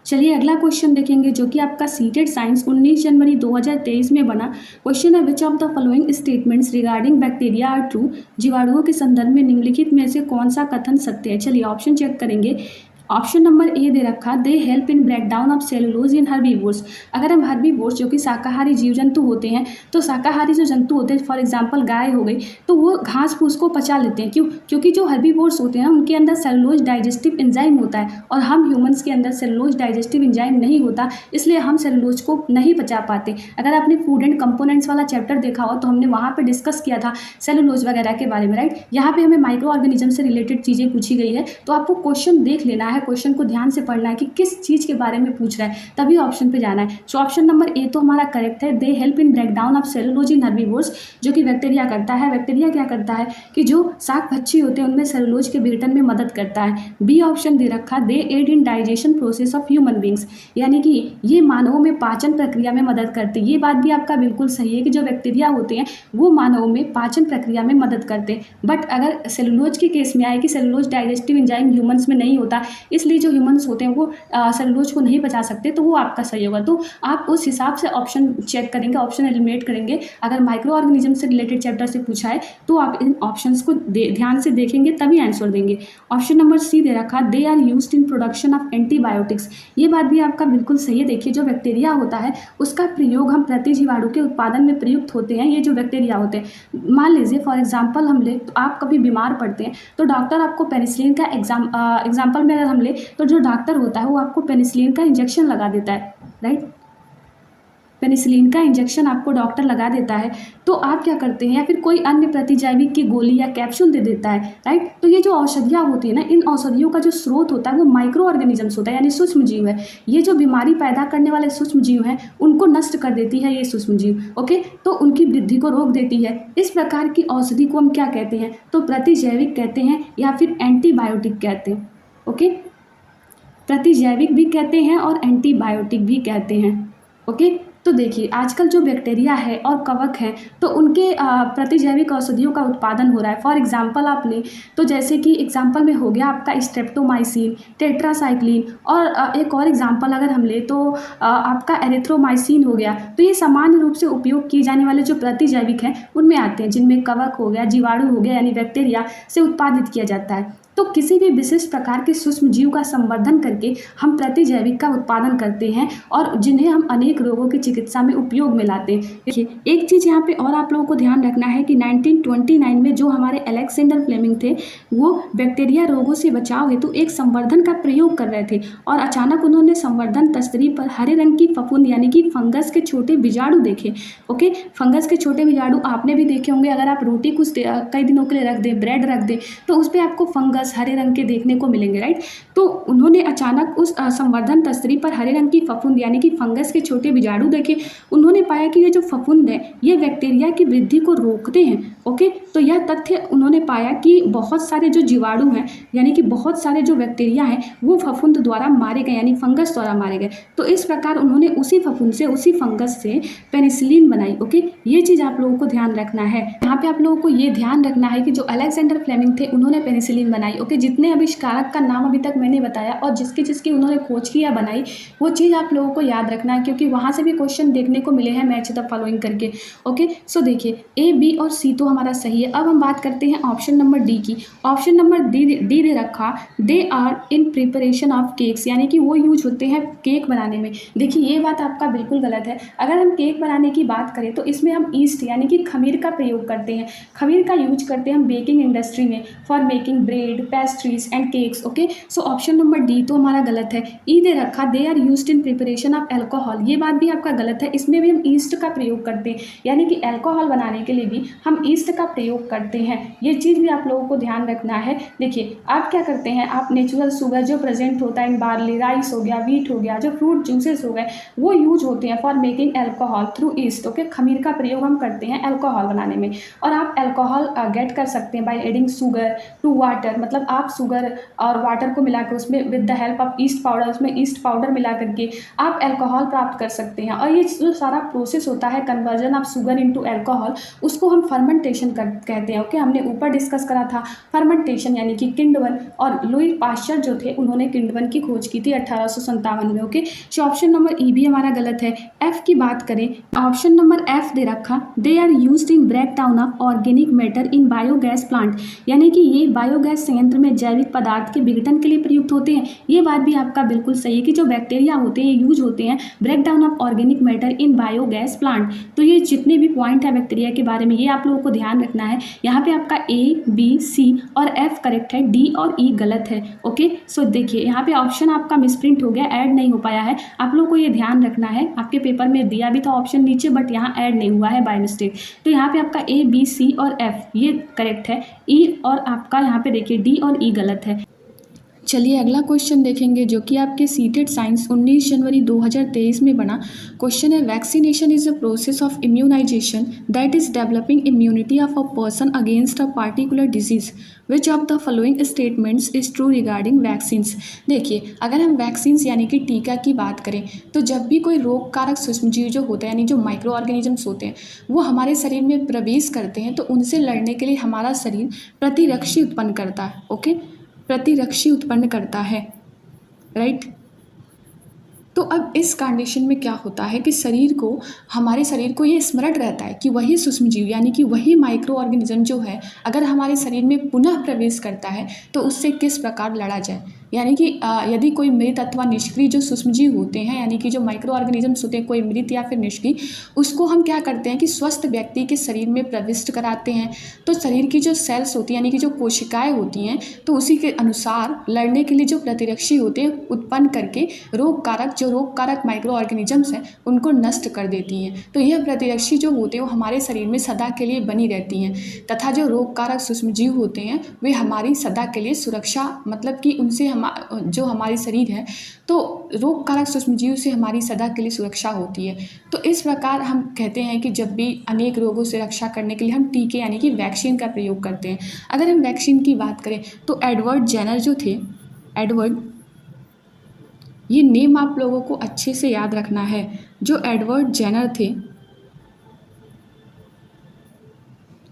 चलिए अगला क्वेश्चन देखेंगे, जो कि आपका सीटेड साइंस 19 जनवरी 2023 में बना। क्वेश्चन है, which of the following statements regarding bacteria are true. जीवाणुओं के संदर्भ में निम्नलिखित में से कौन सा कथन सत्य है। चलिए ऑप्शन चेक करेंगे। ऑप्शन नंबर ए दे रखा, they help in break down of cellulose in herbivores. अगर हम हर्बीवोर्स जो कि शाकाहारी जीव जंतु होते हैं, तो शाकाहारी जो जंतु होते हैं, फॉर एग्जांपल गाय हो गई, तो वो घास फूस को पचा लेते हैं। क्यों? क्योंकि जो हर्बीवोर्स होते हैं उनके अंदर सेलुलोज डाइजेस्टिव एंजाइम होता है, और हम ह्यूमंस के अंदर सेलुलोज डाइजेस्टिव एंजाइम नहीं होता, इसलिए हम सेलुलोज को नहीं पचा पाते। अगर आपने फूड एंड कंपोनेंट्स वाला चैप्टर देखा हो तो हमने वहाँ पर डिस्कस किया था सेलुलोज वगैरह के बारे में, राइट? यहाँ पे हमें माइक्रो ऑर्गेनिज्म से रिलेटेड चीज़ें पूछी गई है, तो आपको क्वेश्चन देख लेना है, क्वेश्चन को ध्यान से पढ़ना है कि किस चीज़ के बारे में पूछ रहा है, तभी ऑप्शन पे जाना है। सो ऑप्शन नंबर ए तो हमारा करेक्ट है, they help in break down of cellulose in herbivores, जो कि बैक्टीरिया करता है। बैक्टीरिया क्या करता है कि जो शाक भक्षी होते हैं उनमें सेलुलोज के विघटन में मदद करता है। बी ऑप्शन दे रखा, they aid in digestion process of human beings, यानी कि ये मानवों में पाचन प्रक्रिया में मदद करते हैं। ये बात भी आपका बिल्कुल सही है कि जो बैक्टीरिया होते हैं वो मानवों में पाचन प्रक्रिया में मदद करते हैं। बट अगर सेलुलोज के केस में आए कि सेलुलोज डाइजेस्टिव एंजाइम ह्यूमंस में नहीं होता, इसलिए जो ह्यूमंस होते हैं वो सेलुलोज को नहीं पचा सकते, तो वो आपका सही होगा। तो आप उस हिसाब से ऑप्शन चेक करेंगे, ऑप्शन एलिमिनेट करेंगे। अगर माइक्रो ऑर्गेनिज्म से रिलेटेड चैप्टर से पूछा है तो आप इन ऑप्शंस को ध्यान से देखेंगे तभी आंसर देंगे। ऑप्शन नंबर सी दे रखा, they are used in production of antibiotics. ये बात भी आपका बिल्कुल सही है। देखिए जो बैक्टीरिया होता है उसका प्रयोग हम प्रतिजीवाणु के उत्पादन में प्रयुक्त होते हैं। ये जो बैक्टीरिया होते हैं, मान लीजिए फॉर एग्जाम्पल हम ले तो आप कभी बीमार पड़ते हैं तो डॉक्टर आपको पेनिसिलिन का एग्जाम्पल में अगर हम ले तो जो डॉक्टर होता है वो आपको पेनिसिलिन का इंजेक्शन लगा देता है, राइट? पेनिसिलिन का इंजेक्शन आपको डॉक्टर लगा देता है, तो आप क्या करते हैं, या फिर कोई अन्य प्रतिजैविक की गोली या कैप्सूल दे देता है, राइट? तो ये जो औषधियाँ होती है ना, इन औषधियों का जो स्रोत होता है वो माइक्रो ऑर्गेनिजम्स होता है, यानी सूक्ष्म जीव है। ये जो बीमारी पैदा करने वाले सूक्ष्म जीव हैं उनको नष्ट कर देती है ये सूक्ष्म जीव, ओके? तो उनकी वृद्धि को रोक देती है। इस प्रकार की औषधि को हम क्या कहते हैं, तो प्रतिजैविक कहते हैं या फिर एंटीबायोटिक कहते हैं, ओके? प्रतिजैविक भी कहते हैं और एंटीबायोटिक भी कहते हैं, ओके? तो देखिए आजकल जो बैक्टीरिया है और कवक है तो उनके प्रतिजैविक औषधियों का उत्पादन हो रहा है। फॉर एग्जांपल आप लें तो जैसे कि एग्जांपल में हो गया आपका स्ट्रेप्टोमाइसिन, टेट्रासाइक्लिन और एक और एग्जांपल अगर हम लें तो आपका एरिथ्रोमाइसिन हो गया। तो ये सामान्य रूप से उपयोग किए जाने वाले जो प्रतिजैविक हैं उनमें आते हैं, जिनमें कवक हो गया, जीवाणु हो गया यानी बैक्टीरिया से उत्पादित किया जाता है। तो किसी भी विशिष्ट प्रकार के सूक्ष्म जीव का संवर्धन करके हम प्रतिजैविक का उत्पादन करते हैं और जिन्हें हम अनेक रोगों की चिकित्सा में उपयोग में लाते हैं। देखिए एक चीज़ यहाँ पे और आप लोगों को ध्यान रखना है कि 1929 में जो हमारे अलेक्जेंडर फ्लेमिंग थे वो बैक्टीरिया रोगों से बचाव हेतु एक संवर्धन का प्रयोग कर रहे थे और अचानक उन्होंने संवर्धन तस्तरी पर हरे रंग की फफूंद यानी कि फंगस के छोटे बीजाणु देखे। ओके, फंगस के छोटे बीजाणु आपने भी देखे होंगे। अगर आप रोटी कुछ कई दिनों के लिए रख दें, ब्रेड रख दें, तो उस पर आपको फंगस हरे रंग के देखने को मिलेंगे, राइट। तो उन्होंने अचानक उस संवर्धन तस्तरी पर हरे रंग की फफूंद यानी कि फंगस के छोटे बीजाणु देखे। उन्होंने पाया कि ये जो फफूंद है ये बैक्टीरिया की वृद्धि को रोकते हैं। ओके, तो यह तथ्य उन्होंने पाया कि बहुत सारे जो जीवाणु हैं यानी कि बहुत सारे जो बैक्टीरिया हैं वो फफूंद द्वारा मारे गए यानी फंगस द्वारा मारे गए। तो इस प्रकार उन्होंने उसी फफूंद से, उसी फंगस से पेनिसिलिन बनाई। ओके, ये चीज़ आप लोगों को ध्यान रखना है। यहाँ पे आप लोगों को ये ध्यान रखना है कि जो अलेक्जेंडर फ्लेमिंग थे उन्होंने पेनिसिलिन बनाई। ओके, जितने आविष्कारक का नाम अभी तक मैंने बताया और जिसकी जिसकी उन्होंने खोज की या बनाई वो चीज़ आप लोगों को याद रखना है, क्योंकि वहाँ से भी क्वेश्चन देखने को मिले हैं मैच द फॉलोइंग करके। ओके, सो देखिए ए, बी और सी तो हमारा सही है। अब हम बात करते हैं ऑप्शन नंबर डी की। ऑप्शन नंबर डी दे रखा, they are in preparation of cakes, यानी कि वो यूज होते हैं केक बनाने में। देखिए ये बात आपका बिल्कुल गलत है। अगर हम केक बनाने की बात करें तो इसमें हम ईस्ट यानी कि खमीर का प्रयोग करते हैं। खमीर का यूज करते हैं हम बेकिंग इंडस्ट्री में for making bread, pastries and cakes. Okay, so option number D तो हमारा गलत है। ई दे रखा, they are used in preparation of alcohol, ये बात भी आपका गलत है। इसमें भी हम ईस्ट का प्रयोग करते हैं, यानी कि अल्कोहल बनाने के लिए भी हम ईस्ट का प्रयोग करते हैं। ये चीज़ भी आप लोगों को ध्यान रखना है। देखिए आप क्या करते हैं, आप नेचुरल शुगर जो प्रेजेंट होता है इन बार्ली, राइस हो गया, व्हीट हो गया, जो फ्रूट जूसेस हो गए वो यूज होते हैं for making alcohol through east. Okay, खमीर का प्रयोग हम करते हैं अल्कोहल बनाने में। और आप अल्कोहल गेट कर सकते हैं by adding sugar to water, मतलब आप शुगर और वाटर को मिलाकर उसमें with the help of yeast powder, उसमें ईस्ट पाउडर मिला करके आप अल्कोहल प्राप्त कर सकते हैं। और ये जो सारा प्रोसेस होता है conversion of sugar into alcohol, उसको हम फर्मेंटेशन कहते हैं। ओके, हमने ऊपर डिस्कस करा था फर्मेंटेशन यानी कि किण्वन, और लुई पाश्चर जो थे उन्होंने किण्वन की खोज की थी 1857 में। ओके, सो ऑप्शन नंबर ई भी हमारा गलत है। एफ की बात करें, ऑप्शन नंबर एफ दे रखा, they are used in break down of organic matter in biogas plant, यानी कि ये बायोगैस संयंत्र में जैविक पदार्थ के विघटन के लिए प्रयुक्त होते हैं। ये बात भी आपका बिल्कुल सही है कि जो बैक्टीरिया होते हैं यूज होते हैं break down of organic matter in biogas plant. तो ये जितने भी पॉइंट है बैक्टीरिया के बारे में ये आप लोगों को ध्यान रखना है। यहाँ पे आपका ए, बी, सी और एफ करेक्ट है, डी और ई गलत है। ओके, सो देखिए यहाँ पे ऑप्शन आपका मिसप्रिंट हो गया, ऐड नहीं हो पाया है। आप लोगों को ये ध्यान रखना है, आपके पेपर में दिया भी था ऑप्शन नीचे बट यहाँ ऐड नहीं हुआ है बाय मिस्टेक। तो यहाँ पे आपका ए, बी, सी और एफ ये करेक्ट है, ई और आपका यहाँ पे देखिए डी और ई गलत है। चलिए अगला क्वेश्चन देखेंगे जो कि आपके सीटेड साइंस 19 जनवरी 2023 में बना। क्वेश्चन है, vaccination is a process of immunisation that is developing immunity of a person against a particular disease, which of the following statements is true regarding vaccines. देखिए अगर हम वैक्सीन्स यानी कि टीका की बात करें तो जब भी कोई रोग कारक सूक्ष्मजीव जो होते हैं यानी जो माइक्रो ऑर्गेनिजम्स होते हैं वो हमारे शरीर में प्रवेश करते हैं तो उनसे लड़ने के लिए हमारा शरीर प्रतिरक्षी उत्पन्न करता है। ओके, प्रतिरक्षी उत्पन्न करता है, राइट। तो अब इस कंडीशन में क्या होता है कि हमारे शरीर को ये स्मरण रहता है कि वही सूक्ष्मजीव यानी कि वही माइक्रो ऑर्गेनिज्म जो है अगर हमारे शरीर में पुनः प्रवेश करता है तो उससे किस प्रकार लड़ा जाए। यानी कि यदि कोई मृत अथवा निष्क्रिय जो सूक्ष्मजीव होते हैं यानी कि जो माइक्रो ऑर्गेनिजम्स होते हैं कोई मृत या फिर निष्क्रिय, उसको हम क्या करते हैं कि स्वस्थ व्यक्ति के शरीर में प्रविष्ट कराते हैं। तो शरीर की जो सेल्स होती हैं यानी कि जो कोशिकाएं होती हैं तो उसी के अनुसार लड़ने के लिए जो प्रतिरक्षी होते हैं उत्पन्न करके रोग कारक माइक्रो ऑर्गेनिजम्स हैं उनको नष्ट कर देती हैं। तो यह प्रतिरक्षी जो होते हैं वो हमारे शरीर में सदा के लिए बनी रहती हैं तथा जो रोग कारक सूक्ष्मजीव होते हैं वे हमारी सदा के लिए सुरक्षा, मतलब कि उनसे जो हमारी शरीर है तो रोग कारक सूक्ष्मजीव से हमारी सदा के लिए सुरक्षा होती है। तो इस प्रकार हम कहते हैं कि जब भी अनेक रोगों से रक्षा करने के लिए हम टीके यानी कि वैक्सीन का प्रयोग करते हैं। अगर हम वैक्सीन की बात करें तो एडवर्ड जेनर जो थे, एडवर्ड ये नेम आप लोगों को अच्छे से याद रखना है। जो एडवर्ड जेनर थे,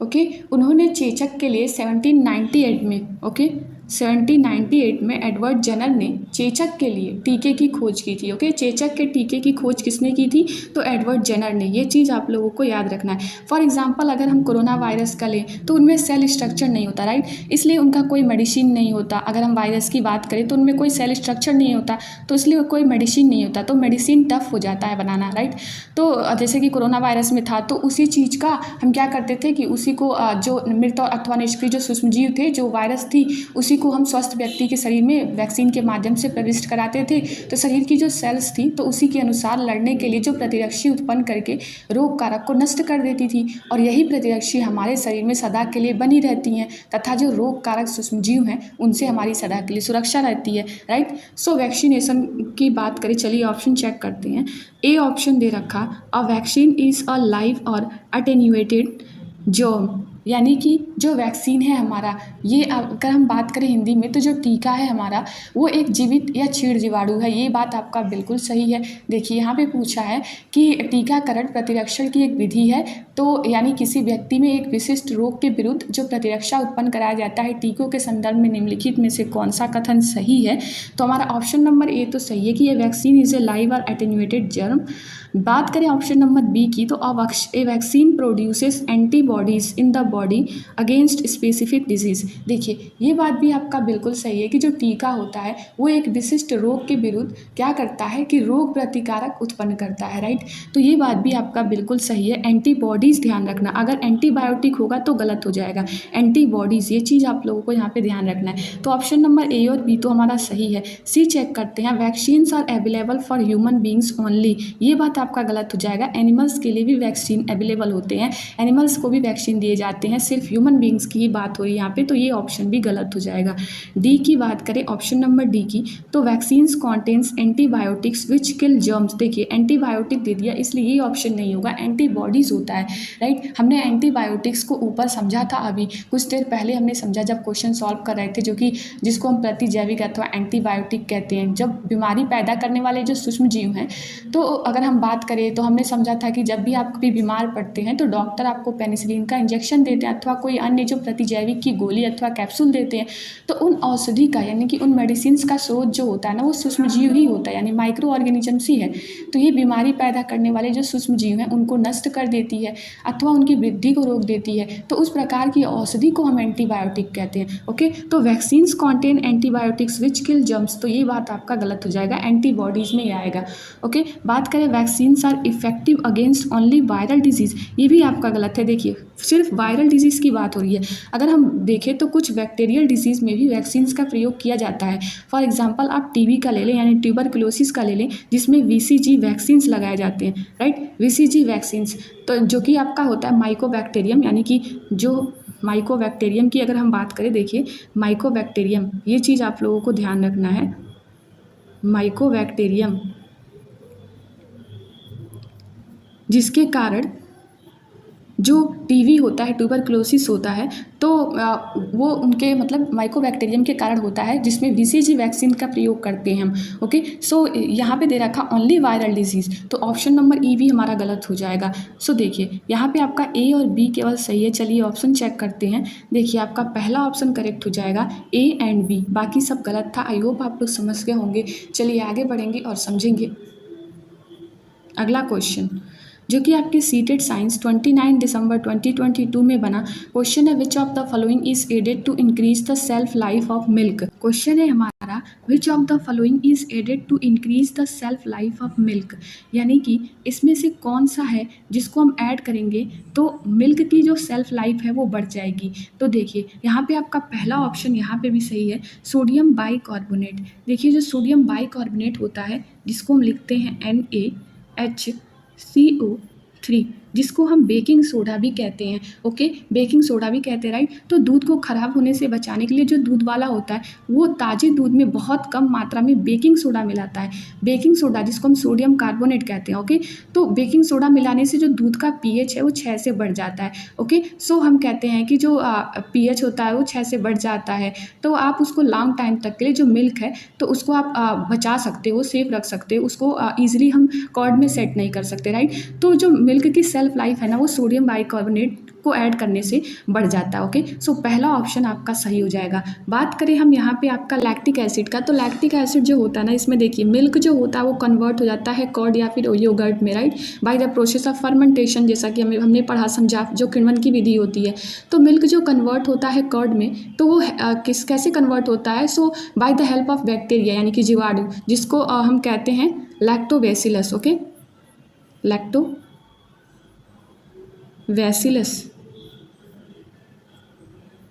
ओके, उन्होंने चेचक के लिए 1798 में, ओके, 1798 में एडवर्ड जेनर ने चेचक के लिए टीके की खोज की थी। ओके, चेचक के टीके की खोज किसने की थी? तो एडवर्ड जेनर ने। ये चीज़ आप लोगों को याद रखना है। फॉर एग्जांपल अगर हम कोरोना वायरस का लें तो उनमें सेल स्ट्रक्चर नहीं होता, राइट, इसलिए उनका कोई मेडिसिन नहीं होता। अगर हम वायरस की बात करें तो उनमें कोई सेल स्ट्रक्चर नहीं होता, तो इसलिए कोई मेडिसिन नहीं होता, तो मेडिसिन टफ हो जाता है बनाना, राइट। तो जैसे कि कोरोना वायरस में था, तो उसी चीज़ का हम क्या करते थे कि उसी को जो मृत अथवा निष्क्रिय जो सूक्ष्मजीव थे, जो वायरस थी, उसी को हम स्वस्थ व्यक्ति के शरीर में वैक्सीन के माध्यम से प्रविष्ट कराते थे। तो शरीर की जो सेल्स थी तो उसी के अनुसार लड़ने के लिए जो प्रतिरक्षी उत्पन्न करके रोग कारक को नष्ट कर देती थी, और यही प्रतिरक्षी हमारे शरीर में सदा के लिए बनी रहती हैं, तथा जो रोग कारक सूक्ष्मजीव हैं उनसे हमारी सदा के लिए सुरक्षा रहती है, राइट। सो वैक्सीनेशन की बात करें, चलिए ऑप्शन चेक करते हैं। ए ऑप्शन दे रखा, a vaccine is a live और अटेन्यूएटेड जर्म, यानी कि जो वैक्सीन है हमारा, ये अगर हम बात करें हिंदी में तो जो टीका है हमारा वो एक जीवित या क्षीण जीवाणु है। ये बात आपका बिल्कुल सही है। देखिए यहाँ पे पूछा है कि टीकाकरण प्रतिरक्षण की एक विधि है, तो यानी किसी व्यक्ति में एक विशिष्ट रोग के विरुद्ध जो प्रतिरक्षा उत्पन्न कराया जाता है टीकों के संदर्भ में निम्नलिखित में से कौन सा कथन सही है? तो हमारा ऑप्शन नंबर ए तो सही है कि ये वैक्सीन इज ए लाइव और एटेन्यूएटेड जर्म। बात करें ऑप्शन नंबर बी की, तो a vaccine produces antibodies in the body against specific disease. देखिए ये बात भी आपका बिल्कुल सही है कि जो टीका होता है वो एक विशिष्ट रोग के विरुद्ध क्या करता है कि रोग प्रतिकारक उत्पन्न करता है, राइट। तो ये बात भी आपका बिल्कुल सही है। एंटीबॉडीज़ ध्यान रखना, अगर एंटीबायोटिक होगा तो गलत हो जाएगा, एंटीबॉडीज़, ये चीज़ आप लोगों को यहाँ पे ध्यान रखना है। तो ऑप्शन नंबर ए और बी तो हमारा सही है। सी चेक करते हैं, vaccines are available for human beings only, ये बात आपका गलत हो जाएगा। एनिमल्स के लिए भी वैक्सीन अवेलेबल होते हैं, एनिमल्स को भी वैक्सीन दिए जाते हैं, सिर्फ ह्यूमन बींग्स की ही बात हो रही है यहाँ पे, तो ये ऑप्शन भी गलत हो जाएगा। डी की बात करें, ऑप्शन नंबर डी की, तो वैक्सीन्स कॉन्टेन्स एंटीबायोटिक्स विच किल जर्म्स। देखिए एंटीबायोटिक दे दिया इसलिए ये ऑप्शन नहीं होगा, एंटीबॉडीज़ होता है, राइट। हमने एंटीबायोटिक्स को ऊपर समझा था, अभी कुछ देर पहले हमने समझा जब क्वेश्चन सॉल्व कर रहे थे, जो कि जिसको हम प्रतिजैविक अथवा एंटीबायोटिक कहते हैं, जब बीमारी पैदा करने वाले जो सूक्ष्म जीव हैं। तो अगर हम बात करें तो हमने समझा था कि जब भी आप कभी बीमार पड़ते हैं तो डॉक्टर आपको पेनिसिलिन का इंजेक्शन देते हैं अथवा कोई अन्य जो प्रतिजैविक की गोली अथवा कैप्सूल देते हैं, तो उन औषधि का यानी कि उन मेडिसिन का स्रोत जो होता है ना वो सूक्ष्मजीव ही होता है, यानी माइक्रो ऑर्गेनिजम्स ही है। तो ये बीमारी पैदा करने वाले जो सूक्ष्मजीव हैं उनको नष्ट कर देती है अथवा उनकी वृद्धि को रोक देती है, तो उस प्रकार की औषधि को हम एंटीबायोटिक कहते हैं। ओके, तो वैक्सीन्स कॉन्टेन एंटीबायोटिक्स विच किल जर्म्स, तो ये बात आपका गलत हो जाएगा, एंटीबॉडीज़ में ही आएगा। ओके, बात करें vaccines are effective against only viral diseases, ये भी आपका गलत है। देखिए सिर्फ वायरल डिजीज़ की बात हो रही है, अगर हम देखें तो कुछ बैक्टीरियल डिजीज़ में भी वैक्सीन्स का प्रयोग किया जाता है। फॉर एग्जांपल आप टीबी का ले लें यानी ट्यूबरकुलोसिस का ले लें, जिसमें वीसीजी वैक्सीन्स लगाए जाते हैं, राइट, वीसीजी वैक्सीन्स, तो जो कि आपका होता है माइकोबैक्टीरियम, यानी कि जो माइकोबैक्टीरियम की अगर हम बात करें, देखिए माइकोबैक्टीरियम, ये चीज़ आप लोगों को ध्यान रखना है, माइकोबैक्टीरियम, जिसके कारण जो टीवी होता है, ट्यूबरकुलोसिस होता है, तो वो उनके मतलब माइकोबैक्टीरियम के कारण होता है, जिसमें बीसीजी वैक्सीन का प्रयोग करते हैं हम। ओके, सो यहाँ पे दे रखा ओनली वायरल डिजीज़, तो ऑप्शन नंबर ई भी हमारा गलत हो जाएगा। सो देखिए यहाँ पे आपका ए और बी केवल सही है। चलिए ऑप्शन चेक करते हैं। देखिए आपका पहला ऑप्शन करेक्ट हो जाएगा, ए एंड बी, बाकी सब गलत था। आई होप आप लोग समझ गए होंगे। चलिए आगे बढ़ेंगे और समझेंगे अगला क्वेश्चन, जो कि आपके सीटेड साइंस 29 दिसंबर 2022 में बना। क्वेश्चन है, which of the following is added to increase the shelf life of milk. Question है हमारा, which of the following is added to increase the shelf life of milk, यानी कि इसमें से कौन सा है जिसको हम ऐड करेंगे तो मिल्क की जो सेल्फ लाइफ है वो बढ़ जाएगी। तो देखिए यहाँ पे आपका पहला ऑप्शन यहाँ पे भी सही है, सोडियम बाइकार्बोनेट। देखिए जो सोडियम बाइकार्बोनेट होता है, जिसको हम लिखते हैं NaHCO3, जिसको हम बेकिंग सोडा भी कहते हैं। ओके, बेकिंग सोडा भी कहते हैं, राइट। तो दूध को ख़राब होने से बचाने के लिए जो दूध वाला होता है वो ताज़े दूध में बहुत कम मात्रा में बेकिंग सोडा मिलाता है। बेकिंग सोडा जिसको हम सोडियम कार्बोनेट कहते हैं। ओके, तो बेकिंग सोडा मिलाने से जो दूध का पीएच है वो 6 से बढ़ जाता है। ओके, सो हम कहते हैं कि जो पीएच होता है वो 6 से बढ़ जाता है, तो आप उसको लॉन्ग टाइम तक के लिए जो मिल्क है तो उसको आप बचा सकते हो, सेफ रख सकते हो उसको। ईजिली हम कर्ड में सेट नहीं कर सकते, राइट। तो जो मिल्क की सेल्फ लाइफ है ना वो सोडियम बाइकार्बोनेट को ऐड करने से बढ़ जाता है। ओके, सो पहला ऑप्शन आपका सही हो जाएगा। बात करें हम यहाँ पे आपका लैक्टिक एसिड का, तो लैक्टिक एसिड जो होता है ना इसमें देखिए मिल्क जो होता है वो कन्वर्ट हो जाता है कर्ड या फिर योगर्ट में, right, by the process of fermentation. जैसा कि हमने पढ़ा समझा जो किण्वन की विधि होती है। तो मिल्क जो कन्वर्ट होता है कर्ड में तो वो कैसे कन्वर्ट होता है, so by the help of bacteria यानी कि जीवाणु, जिसको हम कहते हैं लैक्टोबैसिलस। ओके, लैक्टोबैसिलस,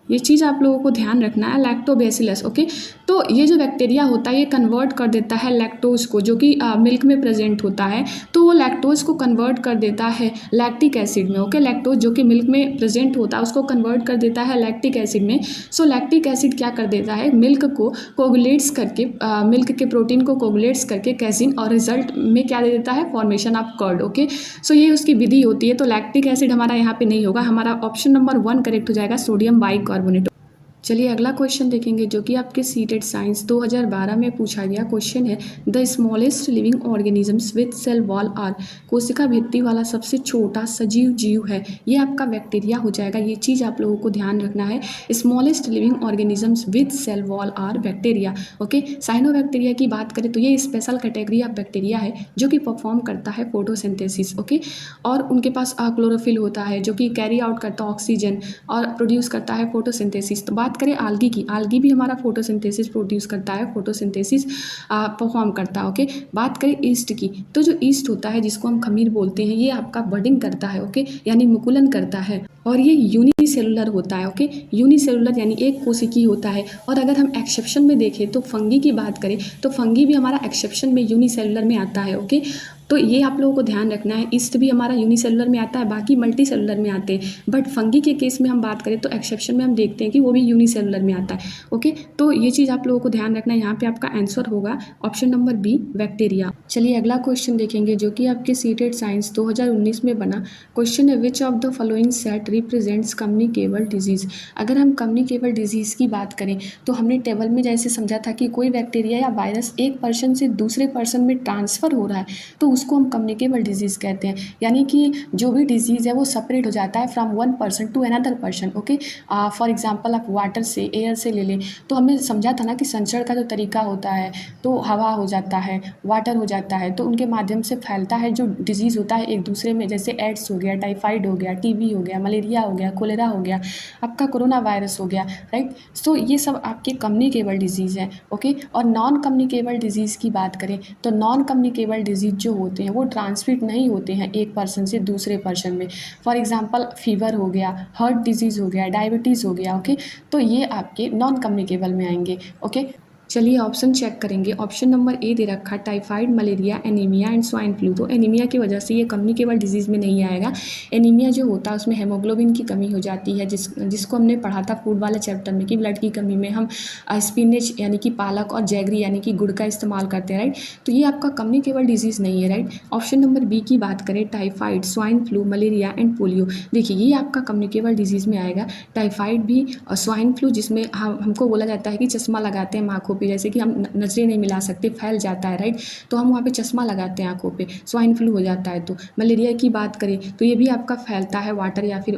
ये चीज़ आप लोगों को ध्यान रखना है, लैक्टोबैसिलस। ओके, तो ये जो बैक्टीरिया होता है ये कन्वर्ट कर देता है लैक्टोज को जो कि मिल्क में प्रेजेंट होता है, तो वो लैक्टोज को कन्वर्ट कर देता है लैक्टिक एसिड में। ओके, लैक्टोज जो कि मिल्क में प्रेजेंट होता है उसको कन्वर्ट कर देता है लैक्टिक एसिड में। सो लैक्टिक एसिड क्या कर देता है, मिल्क को कोगुलेट्स करके, मिल्क के प्रोटीन को कोगुलेट्स करके कैसिन, और रिजल्ट में क्या दे देता है, फॉर्मेशन ऑफ कर्ड। ओके, सो ये उसकी विधि होती है। तो लैक्टिक एसिड हमारा यहाँ पे नहीं होगा, हमारा ऑप्शन नंबर 1 करेक्ट हो जाएगा, सोडियम बाइकार्बोनेट। चलिए अगला क्वेश्चन देखेंगे जो कि आपके सीटेड साइंस 2012 में पूछा गया क्वेश्चन है। The smallest living organisms with cell wall are, कोशिका भित्ति वाला सबसे छोटा सजीव जीव है, ये आपका बैक्टीरिया हो जाएगा। ये चीज़ आप लोगों को ध्यान रखना है, smallest living organisms with cell wall are bacteria. Okay, cyanobacteria की बात करें तो ये स्पेशल कैटेगरी ऑफ बैक्टीरिया है जो कि परफॉर्म करता है फोटोसिंथेसिस। ओके, और उनके पास क्लोरोफिल होता है जो कि कैरी आउट करता है ऑक्सीजन और प्रोड्यूस करता है फोटोसिंथेसिस। तो बात करें आल्गी की, आल्गी भी हमारा फोटोसिंथेसिस प्रोड्यूस करता है, फोटोसिंथेसिस परफॉर्म करता है। ओके, बात करें ईस्ट की, तो जो ईस्ट होता है जिसको हम खमीर बोलते हैं ये आपका बडिंग करता है। ओके, यानी मुकुलन करता है, और ये यूनिसेलुलर होता है। ओके, यूनिसेलुलर यानी एक कोशिकीय होता है। और अगर हम एक्सेप्शन में देखें तो फंगी की बात करें तो फंगी भी हमारा एक्सेप्शन में यूनिसेलुलर में आता है। ओके, तो ये आप लोगों को ध्यान रखना है, ईस्ट भी हमारा यूनिसेलुलर में आता है, बाकी मल्टी सेलुलर में आते हैं, बट फंगी के केस में हम बात करें तो एक्सेप्शन में हम देखते हैं कि वो भी यूनिसेलुलर में आता है। ओके, तो ये चीज़ आप लोगों को ध्यान रखना है, यहाँ पे आपका आंसर होगा ऑप्शन नंबर बी, बैक्टीरिया। चलिए अगला क्वेश्चन देखेंगे जो कि आपके सीटेड साइंस 2019 में बना क्वेश्चन है। Which of the following set represents communicable disease. अगर हम कम्युनिकेबल डिजीज़ की बात करें तो हमने टेबल में जैसे समझा था कि कोई बैक्टीरिया या वायरस एक पर्सन से दूसरे पर्सन में ट्रांसफ़र हो रहा है तो उसको हम कम्युनिकेबल डिजीज़ कहते हैं। यानी कि जो भी डिजीज़ है वो सेपरेट हो जाता है from one person to another person. Okay, for example आप वाटर से, एयर से ले लें तो हमने समझा था ना कि संचरण का जो तरीका होता है तो हवा हो जाता है, वाटर हो जाता है, तो उनके माध्यम से फैलता है जो डिजीज़ होता है एक दूसरे में, जैसे एड्स हो गया, टाइफाइड हो गया, टीबी हो गया, मलेरिया हो गया, कोलेरा हो गया, आपका कोरोना वायरस हो गया, राइट। सो ये सब आपके कम्युनिकेबल डिजीज़ हैं। ओके, और नॉन कम्युनिकेबल डिजीज़ की बात करें तो नॉन कम्युनिकेबल डिजीज़ जो होते हैं वो ट्रांसमिट नहीं होते हैं एक पर्सन से दूसरे पर्सन में। फॉर एग्जांपल फीवर हो गया, हार्ट डिजीज़ हो गया, डायबिटीज़ हो गया। ओके, तो ये आपके नॉन कम्युनिकेबल में आएंगे। ओके, चलिए ऑप्शन चेक करेंगे। ऑप्शन नंबर ए दे रखा typhoid, malaria, anaemia and swine flu. तो एनीमिया की वजह से ये कम्युनिकेबल डिजीज़ में नहीं आएगा। एनीमिया जो होता है उसमें हेमोग्लोबिन की कमी हो जाती है, जिसको हमने पढ़ा था फूड वाले चैप्टर में कि ब्लड की कमी में हम स्पिनच यानी कि पालक और जैगरी यानी कि गुड़ का इस्तेमाल करते हैं, राइट। तो ये आपका कम्युनिकेबल डिजीज़ नहीं है, राइट। ऑप्शन नंबर बी की बात करें typhoid, swine flu, malaria and polio, देखिए ये आपका कम्युनिकेबल डिजीज़ में आएगा। टाइफाइड भी और स्वाइन फ्लू जिसमें हमको बोला जाता है कि चश्मा लगाते हैं आँखों पे, जैसे कि हम नजरें नहीं मिला सकते, फैल जाता है, राइट, तो हम वहाँ पे चश्मा लगाते हैं आँखों पे, स्वाइन फ्लू हो जाता है। तो मलेरिया की बात करें तो ये भी आपका फैलता है वाटर या फिर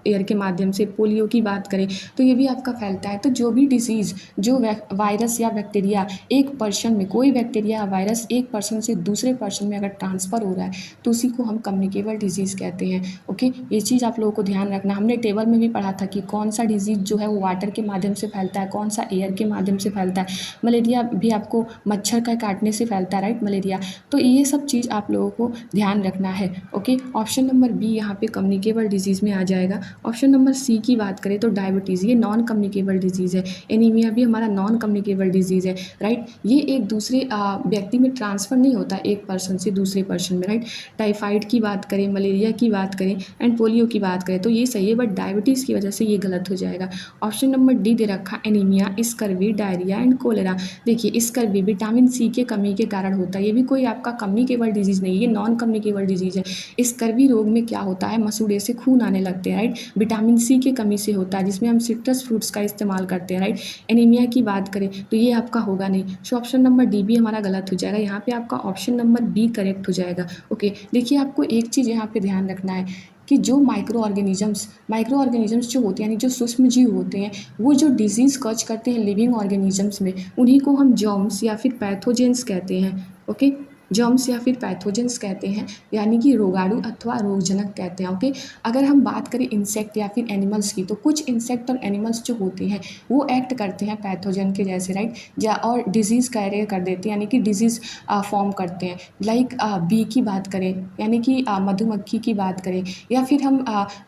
एयर के माध्यम से। पोलियो की बात करें तो ये भी आपका फैलता है। तो जो भी डिजीज़, जो वायरस या बैक्टीरिया एक पर्सन में, कोई बैक्टीरिया या वायरस एक पर्सन से दूसरे पर्सन में अगर ट्रांसफ़र हो रहा है तो उसी को हम कम्युनिकेबल डिजीज़ कहते हैं। ओके, ये चीज़ आप लोगों को ध्यान रखना। हमने टेबल में भी पढ़ा था कि कौन सा डिजीज़ जो है वो वाटर के माध्यम से फैलता है, कौन सा एयर के माध्यम से फैलता है, मलेरिया भी आपको मच्छर का काटने से फैलता है, राइट, मलेरिया। तो ये सब चीज़ आप लोगों को ध्यान रखना है। ओके, ऑप्शन नंबर बी यहाँ पे कम्युनिकेबल डिजीज़ में आ जाएगा। ऑप्शन नंबर सी की बात करें तो डायबिटीज़, ये नॉन कम्युनिकेबल डिजीज़ है। एनीमिया भी हमारा नॉन कम्युनिकेबल डिजीज़ है, राइट। ये एक दूसरे व्यक्ति में ट्रांसफ़र नहीं होता एक पर्सन से दूसरे पर्सन में, राइट। टाइफाइड की बात करें, मलेरिया की बात करें एंड पोलियो की बात करें तो ये सही है, बट डायबिटीज़ की वजह से ये गलत हो जाएगा। ऑप्शन नंबर डी दे रखा anaemia, scurvy, diarrhoea and cholera. देखिए स्कर्वी विटामिन सी के कमी के कारण होता है, ये भी कोई आपका कम्युनिकेबल डिजीज़ नहीं है, ये नॉन कम्युनिकेबल डिजीज़ है। स्कर्वी रोग में क्या होता है, मसूड़े से खून आने लगते हैं, राइट। विटामिन सी की कमी से होता है, जिसमें हम सिट्रस फ्रूट्स का इस्तेमाल करते हैं, राइट। एनीमिया की बात करें तो ये आपका होगा नहीं, सो ऑप्शन नंबर डी भी हमारा गलत हो जाएगा। यहाँ पे आपका ऑप्शन नंबर बी करेक्ट हो जाएगा। ओके, देखिए आपको एक चीज़ यहाँ पे ध्यान रखना है कि जो माइक्रो ऑर्गेनिजम्स जो होते हैं, यानी जो सूक्ष्म जीव होते हैं, वो जो डिजीज़ कॉज करते हैं लिविंग ऑर्गेनिजम्स में, उन्हीं को हम जर्म्स या फिर पैथोजेंस कहते हैं। ओके, जर्म्स या फिर पैथोजेंस कहते हैं, यानी कि रोगाणु अथवा रोगजनक कहते हैं। ओके, अगर हम बात करें इंसेक्ट या फिर एनिमल्स की, तो कुछ इंसेक्ट और एनिमल्स जो होते हैं वो एक्ट करते हैं पैथोजन के जैसे, राइट, और डिजीज़ कैरियर कर देते हैं, यानी कि डिजीज़ फॉर्म करते हैं। लाइक बी की बात करें, यानी कि मधुमक्खी की बात करें, या फिर हम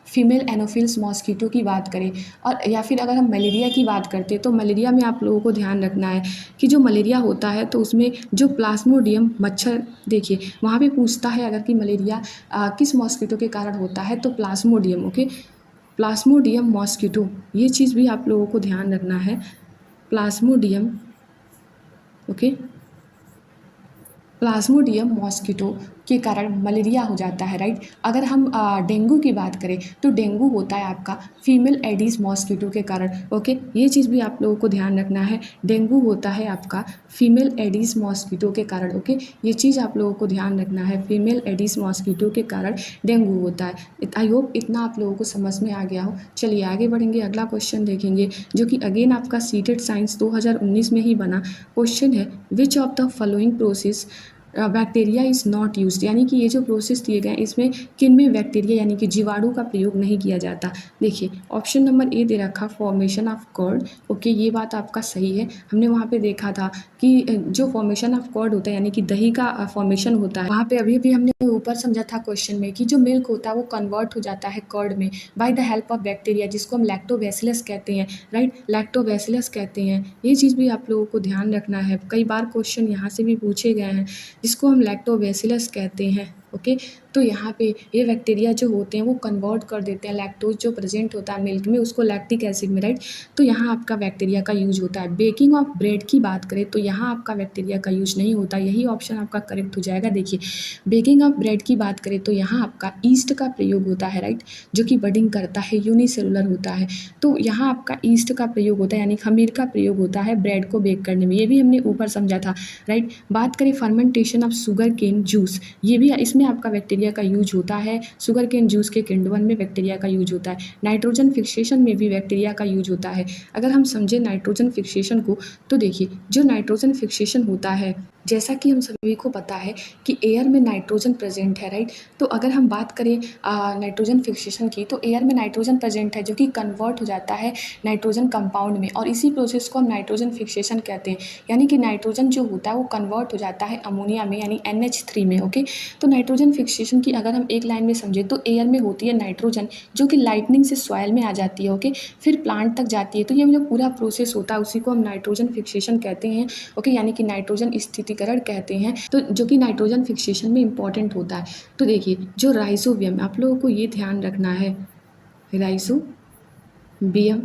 फीमेल एनोफिल्स मॉस्किटो की बात करें, और या फिर अगर हम मलेरिया की बात करते हैं तो मलेरिया में आप लोगों को ध्यान रखना है कि जो मलेरिया होता है तो उसमें जो प्लाज्मोडियम मच्छर, देखिए वहाँ पे पूछता है अगर कि मलेरिया किस मॉस्किटो के कारण होता है तो प्लाज्मोडियम। ओके, प्लाज्मोडियम मॉस्किटो, ये चीज़ भी आप लोगों को ध्यान रखना है, प्लाज्मोडियम। ओके, प्लाज्मोडियम मॉस्किटो के कारण मलेरिया हो जाता है, राइट। अगर हम डेंगू की बात करें तो डेंगू होता है आपका फीमेल एडिस मॉस्किटो के कारण। ओके, ये चीज़ भी आप लोगों को ध्यान रखना है, डेंगू होता है आपका फीमेल एडिस मॉस्किटो के कारण। ओके, ये चीज़ आप लोगों को ध्यान रखना है, फीमेल एडिस मॉस्किटो के कारण डेंगू होता है। आई होप इतना आप लोगों को समझ में आ गया हो। चलिए आगे बढ़ेंगे, अगला क्वेश्चन देखेंगे जो कि अगेन आपका सीटेड साइंस 2019 में ही बना क्वेश्चन है। Which of the following process bacteria is not used, यानी कि ये जो प्रोसेस दिए गए हैं इसमें किन में बैक्टीरिया यानी कि जीवाणु का प्रयोग नहीं किया जाता। देखिए ऑप्शन नंबर ए दे रखा फॉर्मेशन ऑफ कर्ड। ओके, ये बात आपका सही है, हमने वहाँ पे देखा था कि जो फॉर्मेशन ऑफ कर्ड होता है यानी कि दही का फॉर्मेशन होता है, वहाँ पे अभी भी हमने ऊपर समझा था क्वेश्चन में कि जो मिल्क होता है वो कन्वर्ट हो जाता है कर्ड में bye the help of bacteria, जिसको हम लैक्टोबैसिलस कहते हैं, राइट, लैक्टोबैसिलस कहते हैं। ये चीज़ भी आप लोगों को ध्यान रखना है, कई बार क्वेश्चन यहाँ से भी पूछे गए हैं, जिसको हम लैक्टोबैसिलस कहते हैं। ओके, तो यहाँ पे ये बैक्टीरिया जो होते हैं वो कन्वर्ट कर देते हैं लैक्टोज जो प्रेजेंट होता है मिल्क में उसको लैक्टिक एसिड में, राइट। तो यहाँ आपका बैक्टीरिया का यूज होता है। बेकिंग ऑफ ब्रेड की बात करें तो यहाँ आपका बैक्टीरिया का यूज नहीं होता, यही ऑप्शन आपका करेक्ट हो जाएगा। देखिए बेकिंग ऑफ ब्रेड की बात करें तो यहाँ आपका ईस्ट का प्रयोग होता है, राइट, जो कि बडिंग करता है, यूनिसेलुलर होता है। तो यहाँ आपका ईस्ट का प्रयोग होता है, यानी खमीर का प्रयोग होता है ब्रेड को बेक करने में, ये भी हमने ऊपर समझा था, राइट। बात करें fermentation of sugar cane juice, ये भी इसमें आपका बैक्टीरिया का यूज होता है। शुगर केन जूस के किण्वन में बैक्टीरिया का यूज होता है। नाइट्रोजन फिक्सेशन में भी बैक्टीरिया का यूज होता है। अगर हम समझें नाइट्रोजन फिक्सेशन को तो देखिए जो नाइट्रोजन फिक्सेशन होता है, जैसा कि हम सभी को पता है कि एयर में नाइट्रोजन प्रेजेंट है, राइट। तो अगर हम बात करें नाइट्रोजन फिक्सेशन की तो एयर में नाइट्रोजन प्रेजेंट है जो कि कन्वर्ट हो जाता है नाइट्रोजन कंपाउंड में, और इसी प्रोसेस को हम नाइट्रोजन फिक्सेशन कहते हैं। यानी कि नाइट्रोजन जो होता है वो कन्वर्ट हो जाता है अमोनिया में, यानी NH3 में। ओके, तो नाइट्रोजन फिक्सेशन की अगर हम एक लाइन में समझें तो एयर में होती है नाइट्रोजन जो कि लाइटनिंग से सॉइल में आ जाती है, ओके, फिर प्लांट तक जाती है। तो ये जो पूरा प्रोसेस होता है उसी को हम नाइट्रोजन फिक्सेशन कहते हैं। ओके, यानी कि नाइट्रोजन स्थिरीकरण कहते हैं, तो जो कि नाइट्रोजन फिक्सेशन में इंपॉर्टेंट होता है। तो देखिए जो राइजोबियम, आप लोगों को ये ध्यान रखना है, rhizobium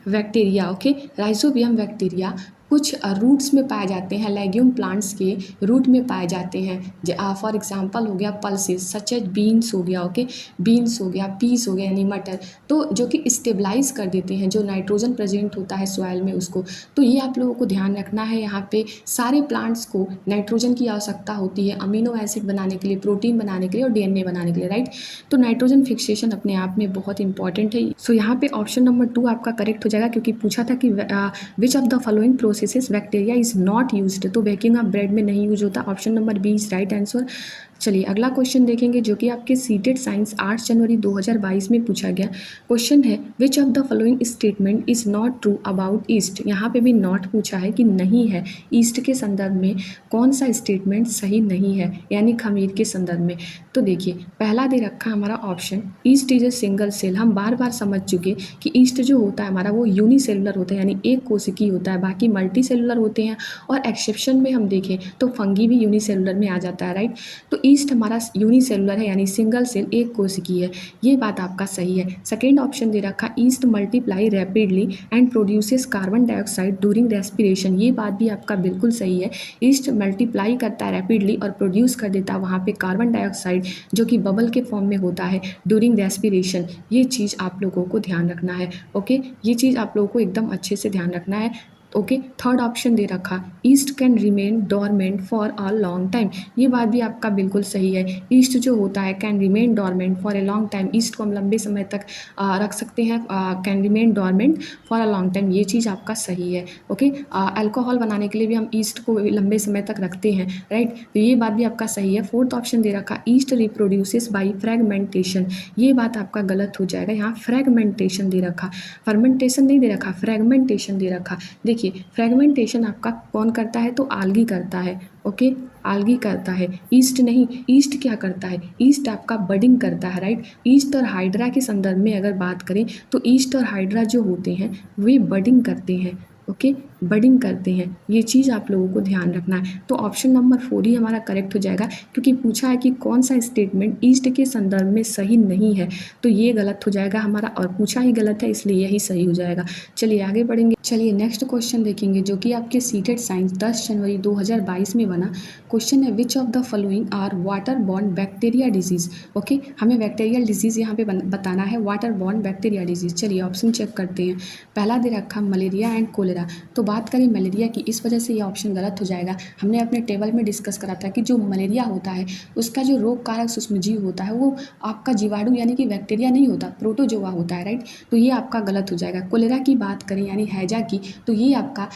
bacteria, okay, rhizobium bacteria कुछ रूट्स में पाए जाते हैं, लेग्यूम प्लांट्स के रूट में पाए जाते हैं। फॉर एग्जांपल हो गया पल्सेस सच एज बीन्स हो गया, ओके, बीन्स हो गया, पीस हो गया यानी मटर, तो जो कि स्टेबलाइज कर देते हैं जो नाइट्रोजन प्रेजेंट होता है सॉइल में उसको। तो ये आप लोगों को ध्यान रखना है, यहाँ पे सारे प्लांट्स को नाइट्रोजन की आवश्यकता होती है अमीनो एसिड बनाने के लिए, प्रोटीन बनाने के लिए और DNA बनाने के लिए, राइट। तो नाइट्रोजन फिक्सेशन अपने आप में बहुत इंपॉर्टेंट है। सो यहाँ पे ऑप्शन नंबर 2 आपका करेक्ट हो जाएगा, क्योंकि पूछा था कि which of the following processes bacteria is not used, तो बेकिंग ऑफ ब्रेड में नहीं यूज होता। Option number B is right answer. चलिए अगला क्वेश्चन देखेंगे जो कि आपके सीटेड साइंस 8 जनवरी 2022 में पूछा गया क्वेश्चन है, which of the following statement is not true about east. यहाँ पे भी नॉट पूछा है कि नहीं है, ईस्ट के संदर्भ में कौन सा स्टेटमेंट सही नहीं है, यानी खमीर के संदर्भ में। तो देखिए पहला दे रखा हमारा option, yeast is a single cell. हम बार बार समझ चुके कि ईस्ट जो होता है हमारा वो यूनिसेलुलर होता है, यानी एक कोशिकीय होता है, बाकी मल्टी सेलुलर होते हैं। और एक्सेप्शन में हम देखें तो फंगी भी यूनिसेलुलर में आ जाता है, राइट। तो ईस्ट हमारा यूनिसेलुलर है, यानी सिंगल सेल, एक कोशिकीय है, ये बात आपका सही है। सेकेंड ऑप्शन दे रखा, east multiply rapidly and produces carbon dioxide during respiration, ये बात भी आपका बिल्कुल सही है। ईस्ट मल्टीप्लाई करता है रैपिडली और प्रोड्यूस कर देता है वहाँ पे कार्बन डाइऑक्साइड जो कि बबल के फॉर्म में होता है ड्यूरिंग रेस्पिरेशन। ये चीज़ आप लोगों को ध्यान रखना है, ओके, ये चीज़ आप लोगों को एकदम अच्छे से ध्यान रखना है, ओके। थर्ड ऑप्शन दे रखा, yeast can remain dormant for a long time, ये बात भी आपका बिल्कुल सही है। ईस्ट जो होता है can remain dormant for a long time, yeast को हम लंबे समय तक रख सकते हैं, can remain dormant for a long time, ये चीज़ आपका सही है, ओके। अल्कोहल बनाने के लिए भी हम ईस्ट को लंबे समय तक रखते हैं, राइट, तो ये बात भी आपका सही है। फोर्थ ऑप्शन दे रखा, ईस्ट रिप्रोड्यूसेस बाई फ्रेगमेंटेशन, ये बात आपका गलत हो जाएगा, यहाँ फ्रेगमेंटेशन दे रखा, फर्मेंटेशन नहीं दे रखा, फ्रेगमेंटेशन दे रखा। देखिए फ्रेगमेंटेशन आपका कौन करता है, तो आल्गी करता है, ओके, आल्गी करता है, ईस्ट नहीं। ईस्ट क्या करता है, ईस्ट आपका बडिंग करता है, राइट। ईस्ट और हाइड्रा के संदर्भ में अगर बात करें तो ईस्ट और हाइड्रा जो होते हैं वे बडिंग करते हैं, ओके, बडिंग करते हैं, ये चीज़ आप लोगों को ध्यान रखना है। तो ऑप्शन नंबर 4 ही हमारा करेक्ट हो जाएगा, क्योंकि पूछा है कि कौन सा स्टेटमेंट ईस्ट के संदर्भ में सही नहीं है, तो ये गलत हो जाएगा हमारा, और पूछा ही गलत है इसलिए यही सही हो जाएगा। चलिए आगे बढ़ेंगे। चलिए नेक्स्ट क्वेश्चन देखेंगे जो कि आपके सीटेड साइंस 10 जनवरी 2022 में बना क्वेश्चन है, which of the following are water borne bacteria diseases. Okay, हमें बैक्टीरियल डिजीज़ यहाँ पे बताना है, वाटर बॉर्न बैक्टीरिया डिजीज़। चलिए ऑप्शन चेक करते हैं। पहला दे रखा मलेरिया एंड कोलेरा। तो बात करें मलेरिया की, इस वजह से ये ऑप्शन गलत हो जाएगा। हमने अपने टेबल में डिस्कस करा था कि जो मलेरिया होता है उसका जो रोग कारक सूक्ष्मजीव होता है वो आपका जीवाणु यानी कि बैक्टीरिया नहीं होता, प्रोटोजोआ होता है, राइट, तो ये आपका गलत हो जाएगा। कोलेरा की बात करें यानी हैजा की, तो ये आपका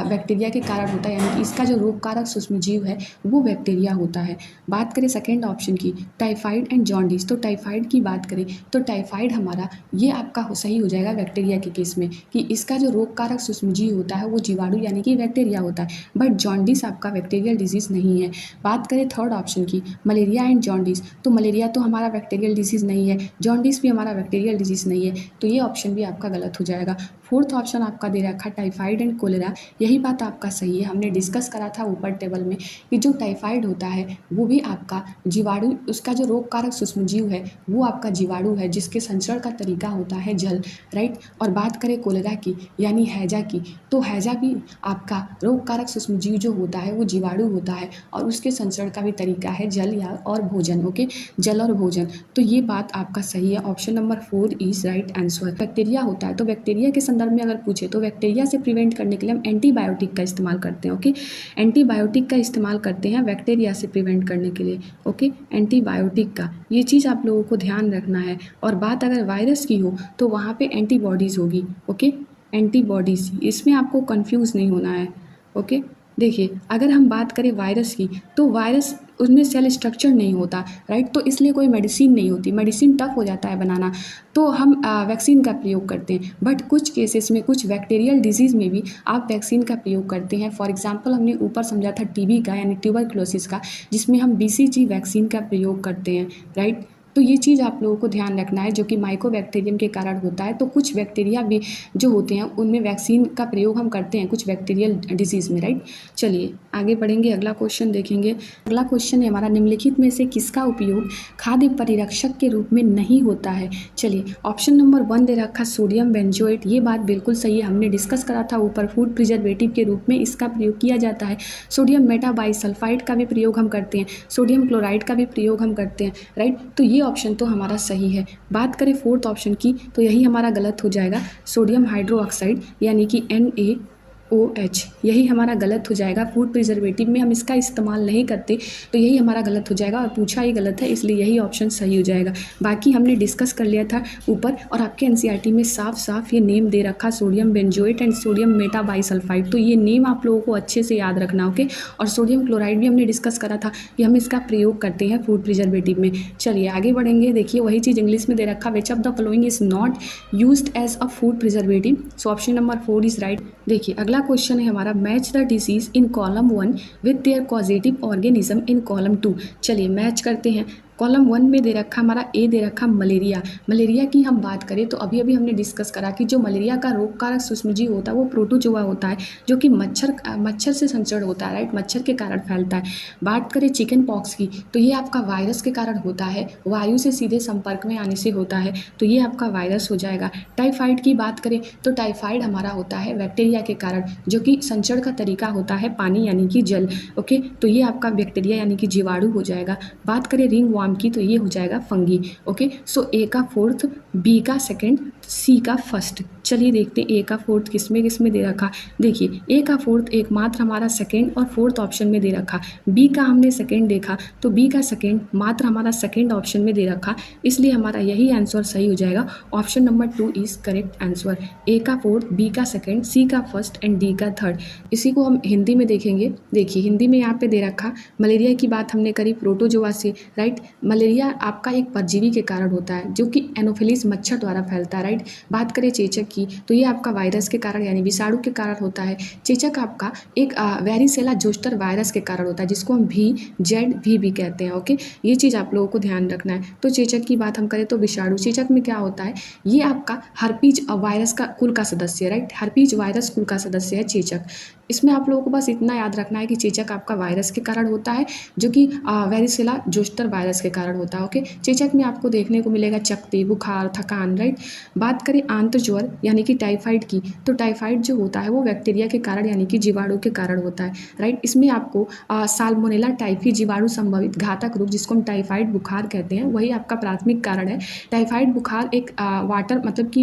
बैक्टीरिया के कारण होता है, यानी कि इसका जो रोग कारक सूक्ष्मजीव है वो बैक्टीरिया होता है। बात करें सेकेंड ऑप्शन की, टाइफाइड एंड जॉन्डिस। तो टाइफाइड की बात करें तो टाइफाइड हमारा ये आपका सही हो जाएगा बैक्टीरिया के केस में, कि इसका जो रोग कारक सूक्ष्मजीव होता है वो जीवाणु यानी कि बैक्टीरिया होता है, बट जॉन्डिस आपका बैक्टीरियल डिजीज़ नहीं है। बात करें थर्ड ऑप्शन की, मलेरिया एंड जॉन्डिस, तो मलेरिया तो हमारा बैक्टीरियल डिजीज़ नहीं है, जॉन्डिस भी हमारा बैक्टीरियल डिजीज़ नहीं है, तो ये ऑप्शन भी आपका गलत हो जाएगा। फोर्थ ऑप्शन आपका दे रखा टाइफाइड एंड कोलेरा, यही बात आपका सही है। हमने डिस्कस करा था ऊपर टेबल में कि जो टाइफाइड होता है वो भी आपका जीवाणु, उसका जो रोग कारक सूक्ष्मजीव है वो आपका जीवाणु है, जिसके संचरण का तरीका होता है जल, राइट। और बात करें कोलेरा की यानी हैजा की, तो हैजा भी आपका रोग कारक सूक्ष्मजीव जो होता है वो जीवाणु होता है, और उसके संचरण का भी तरीका है जल या और भोजन, ओके, जल और भोजन, तो ये बात आपका सही है। Option number 4 is right answer. Bacteria होता है तो बैक्टीरिया के संदर्भ में अगर पूछे तो बैक्टीरिया से प्रिवेंट करने के लिए हम एंटीबायोटिक का इस्तेमाल करते हैं, ओके, एंटीबायोटिक का इस्तेमाल करते हैं बैक्टीरिया से प्रिवेंट करने के लिए, ओके, एंटीबायोटिक का, ये चीज़ आप लोगों को ध्यान रखना है। और बात अगर वायरस की हो तो वहाँ पे एंटीबॉडीज़ होगी, ओके, एंटीबॉडीज़, इसमें आपको कंफ्यूज नहीं होना है, ओके। देखिए अगर हम बात करें वायरस की तो वायरस उसमें सेल स्ट्रक्चर नहीं होता, राइट, तो इसलिए कोई मेडिसिन नहीं होती, मेडिसिन टफ हो जाता है बनाना, तो हम वैक्सीन का प्रयोग करते हैं। बट कुछ केसेस में, कुछ बैक्टीरियल डिजीज़ में भी आप वैक्सीन का प्रयोग करते हैं। फॉर एग्जांपल हमने ऊपर समझा था टीबी का यानी ट्यूबरक्लोसिस का, जिसमें हम BCG वैक्सीन का प्रयोग करते हैं, राइट। तो ये चीज़ आप लोगों को ध्यान रखना है, जो कि माइकोबैक्टीरियम के कारण होता है। तो कुछ बैक्टीरिया भी जो होते हैं उनमें वैक्सीन का प्रयोग हम करते हैं कुछ बैक्टीरियल डिजीज़ में, राइट। चलिए आगे बढ़ेंगे, अगला क्वेश्चन देखेंगे। अगला क्वेश्चन है हमारा, निम्नलिखित में से किसका उपयोग खाद्य परिरक्षक के रूप में नहीं होता है। चलिए ऑप्शन नंबर 1 दे रखा सोडियम बेंजोएट, ये बात बिल्कुल सही है, हमने डिस्कस करा था ऊपर, फूड प्रिजर्वेटिव के रूप में इसका प्रयोग किया जाता है। सोडियम मेटाबाइसल्फाइड का भी प्रयोग हम करते हैं, सोडियम क्लोराइड का भी प्रयोग हम करते हैं, राइट, तो ये ऑप्शन तो हमारा सही है। बात करें फोर्थ ऑप्शन की तो यही हमारा गलत हो जाएगा, सोडियम हाइड्रोक्साइड यानी कि Na, OH, यही हमारा गलत हो जाएगा। फूड प्रिजर्वेटिव में हम इसका इस्तेमाल नहीं करते, तो यही हमारा गलत हो जाएगा और पूछा ही गलत है, इसलिए यही ऑप्शन सही हो जाएगा। बाकी हमने डिस्कस कर लिया था ऊपर, और आपके NCERT में साफ साफ ये नेम दे रखा, sodium benzoate and sodium metabisulphide, तो ये नेम आप लोगों को अच्छे से याद रखना, ओके। और सोडियम क्लोराइड भी हमने डिस्कस करा था कि हम इसका प्रयोग करते हैं फूड प्रिजर्वेटिव में। चलिए आगे बढ़ेंगे। देखिए वही चीज़ इंग्लिश में दे रखा, which of the following is not used as a food preservative, so option number 4 is right. देखिए अगला क्वेश्चन है हमारा, match the disease in column 1 with their causative organism in column 2। चलिए मैच करते हैं। कॉलम 1 में दे रखा हमारा ए दे रखा मलेरिया। मलेरिया की हम बात करें तो अभी अभी हमने डिस्कस करा कि जो मलेरिया का रोग कारक सूक्ष्मजीव होता है वो प्रोटोजोआ होता है, जो कि मच्छर से संचरण होता है, राइट, मच्छर के कारण फैलता है। बात करें चिकन पॉक्स की तो ये आपका वायरस के कारण होता है, वायु से सीधे संपर्क में आने से होता है, तो ये आपका वायरस हो जाएगा। टाइफाइड की बात करें तो टाइफाइड हमारा होता है बैक्टीरिया के कारण, जो कि संचरण का तरीका होता है पानी यानी कि जल, ओके, तो ये आपका बैक्टीरिया यानी कि जीवाणु हो जाएगा। बात करें रिंग वार्म की तो ये हो जाएगा फंगी, ओके। सो ए का फोर्थ, बी का सेकंड, सी का फर्स्ट। चलिए देखते हैं ए का फोर्थ किसमें दे रखा। देखिए ए का फोर्थ एकमात्र हमारा सेकंड और फोर्थ ऑप्शन में दे रखा। बी का हमने सेकंड देखा तो बी का सेकंड मात्र हमारा सेकंड ऑप्शन में दे रखा, इसलिए हमारा यही आंसर सही हो जाएगा। Option number 2 is correct answer. A का फोर्थ, बी का सेकंड, सी का फर्स्ट एंड डी का थर्ड। इसी को हम हिंदी में देखेंगे। देखिए हिंदी में यहाँ पे दे रखा, मलेरिया की बात हमने करी प्रोटोजोआ से, राइट। मलेरिया आपका एक परजीवी के कारण होता है जो कि एनोफिलिस मच्छर द्वारा फैलता है, राइट। बात करें चेचक की तो ये आपका वायरस के कारण यानी विषाणु के कारण होता है। चेचक आपका एक वेरिसेला जोस्टर वायरस के कारण होता है, जिसको हम VZV भी कहते हैं, ओके। ये चीज़ आप लोगों को ध्यान रखना है। तो चेचक की बात हम करें तो विषाणु, चेचक में क्या होता है, ये आपका हर्पीज वायरस का कुल का सदस्य है, राइट। हर्पीज वायरस कुल का सदस्य है चेचक। इसमें आप लोगों को बस इतना याद रखना है कि चेचक आपका वायरस के कारण होता है, जो कि वेरिसेला जोस्टर वायरस के कारण होता है, ओके। चेचक में आपको देखने को मिलेगा चकती, बुखार, थकान, राइट। बात करें आंतज्वर यानी कि टाइफाइड की तो टाइफाइड जो होता है वो बैक्टीरिया के कारण यानी कि जीवाणु के कारण होता है, राइट। इसमें आपको साल्मोनेला टाइफी जीवाणु संभवित घातक रोग, जिसको हम टाइफाइड बुखार कहते हैं, वही आपका प्राथमिक कारण है। टाइफाइड बुखार एक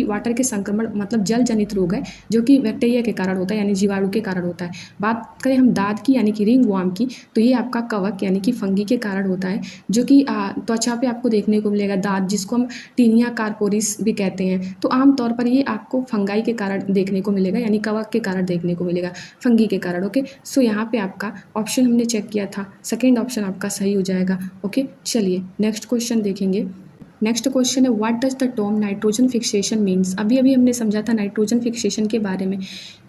वाटर के संक्रमण मतलब जल जनित रोग है, जो कि बैक्टीरिया के कारण होता है यानी जीवाणु के कारण होता है। बात करें हम दाद की यानी कि रिंग वर्म की तो ये आपका कवक यानी कि फंगी के कारण होता है, जो कि त्वचा पे आपको देखने को मिलेगा दाद, जिसको हम टीनिया कार्पोरिस भी कहते हैं। तो आमतौर पर ये आपको फंगाई के कारण देखने को मिलेगा यानी कवक के कारण देखने को मिलेगा, फंगी के कारण, ओके। सो यहाँ पे आपका ऑप्शन हमने चेक किया था, सेकेंड ऑप्शन आपका सही हो जाएगा, ओके। चलिए नेक्स्ट क्वेश्चन देखेंगे। नेक्स्ट क्वेश्चन है, what does the term nitrogen fixation means. अभी अभी हमने समझा था नाइट्रोजन फिक्सेशन के बारे में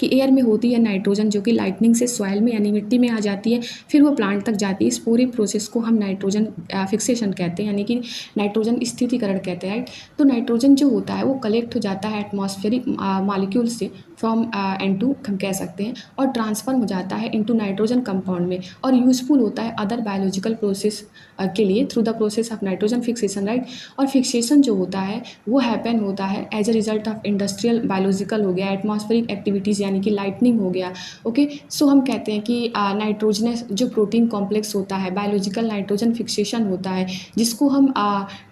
कि एयर में होती है नाइट्रोजन, जो कि लाइटनिंग से सॉइल में यानी मिट्टी में आ जाती है, फिर वो प्लांट तक जाती है। इस पूरी प्रोसेस को हम नाइट्रोजन फिक्सेशन कहते हैं यानी कि नाइट्रोजन स्थितिकरण कहते हैं, राइट। तो नाइट्रोजन जो होता है वो कलेक्ट हो जाता है एटमॉस्फेरिक मॉलिक्यूल से फ्रॉम N2 हम कह सकते हैं, और ट्रांसफर हो जाता है इनटू नाइट्रोजन कंपाउंड में, और यूजफुल होता है अदर बायोलॉजिकल प्रोसेस के लिए through the process of nitrogen fixation, right. और फिक्सेशन जो होता है वो हैपन होता है as a result of industrial biological हो गया, एटमॉस्फेरिक एक्टिविटीज़ यानी कि लाइटनिंग हो गया, ओके। सो हम कहते हैं कि नाइट्रोजनस जो प्रोटीन कॉम्प्लेक्स होता है बायोलॉजिकल नाइट्रोजन फिक्सेशन होता है, जिसको हम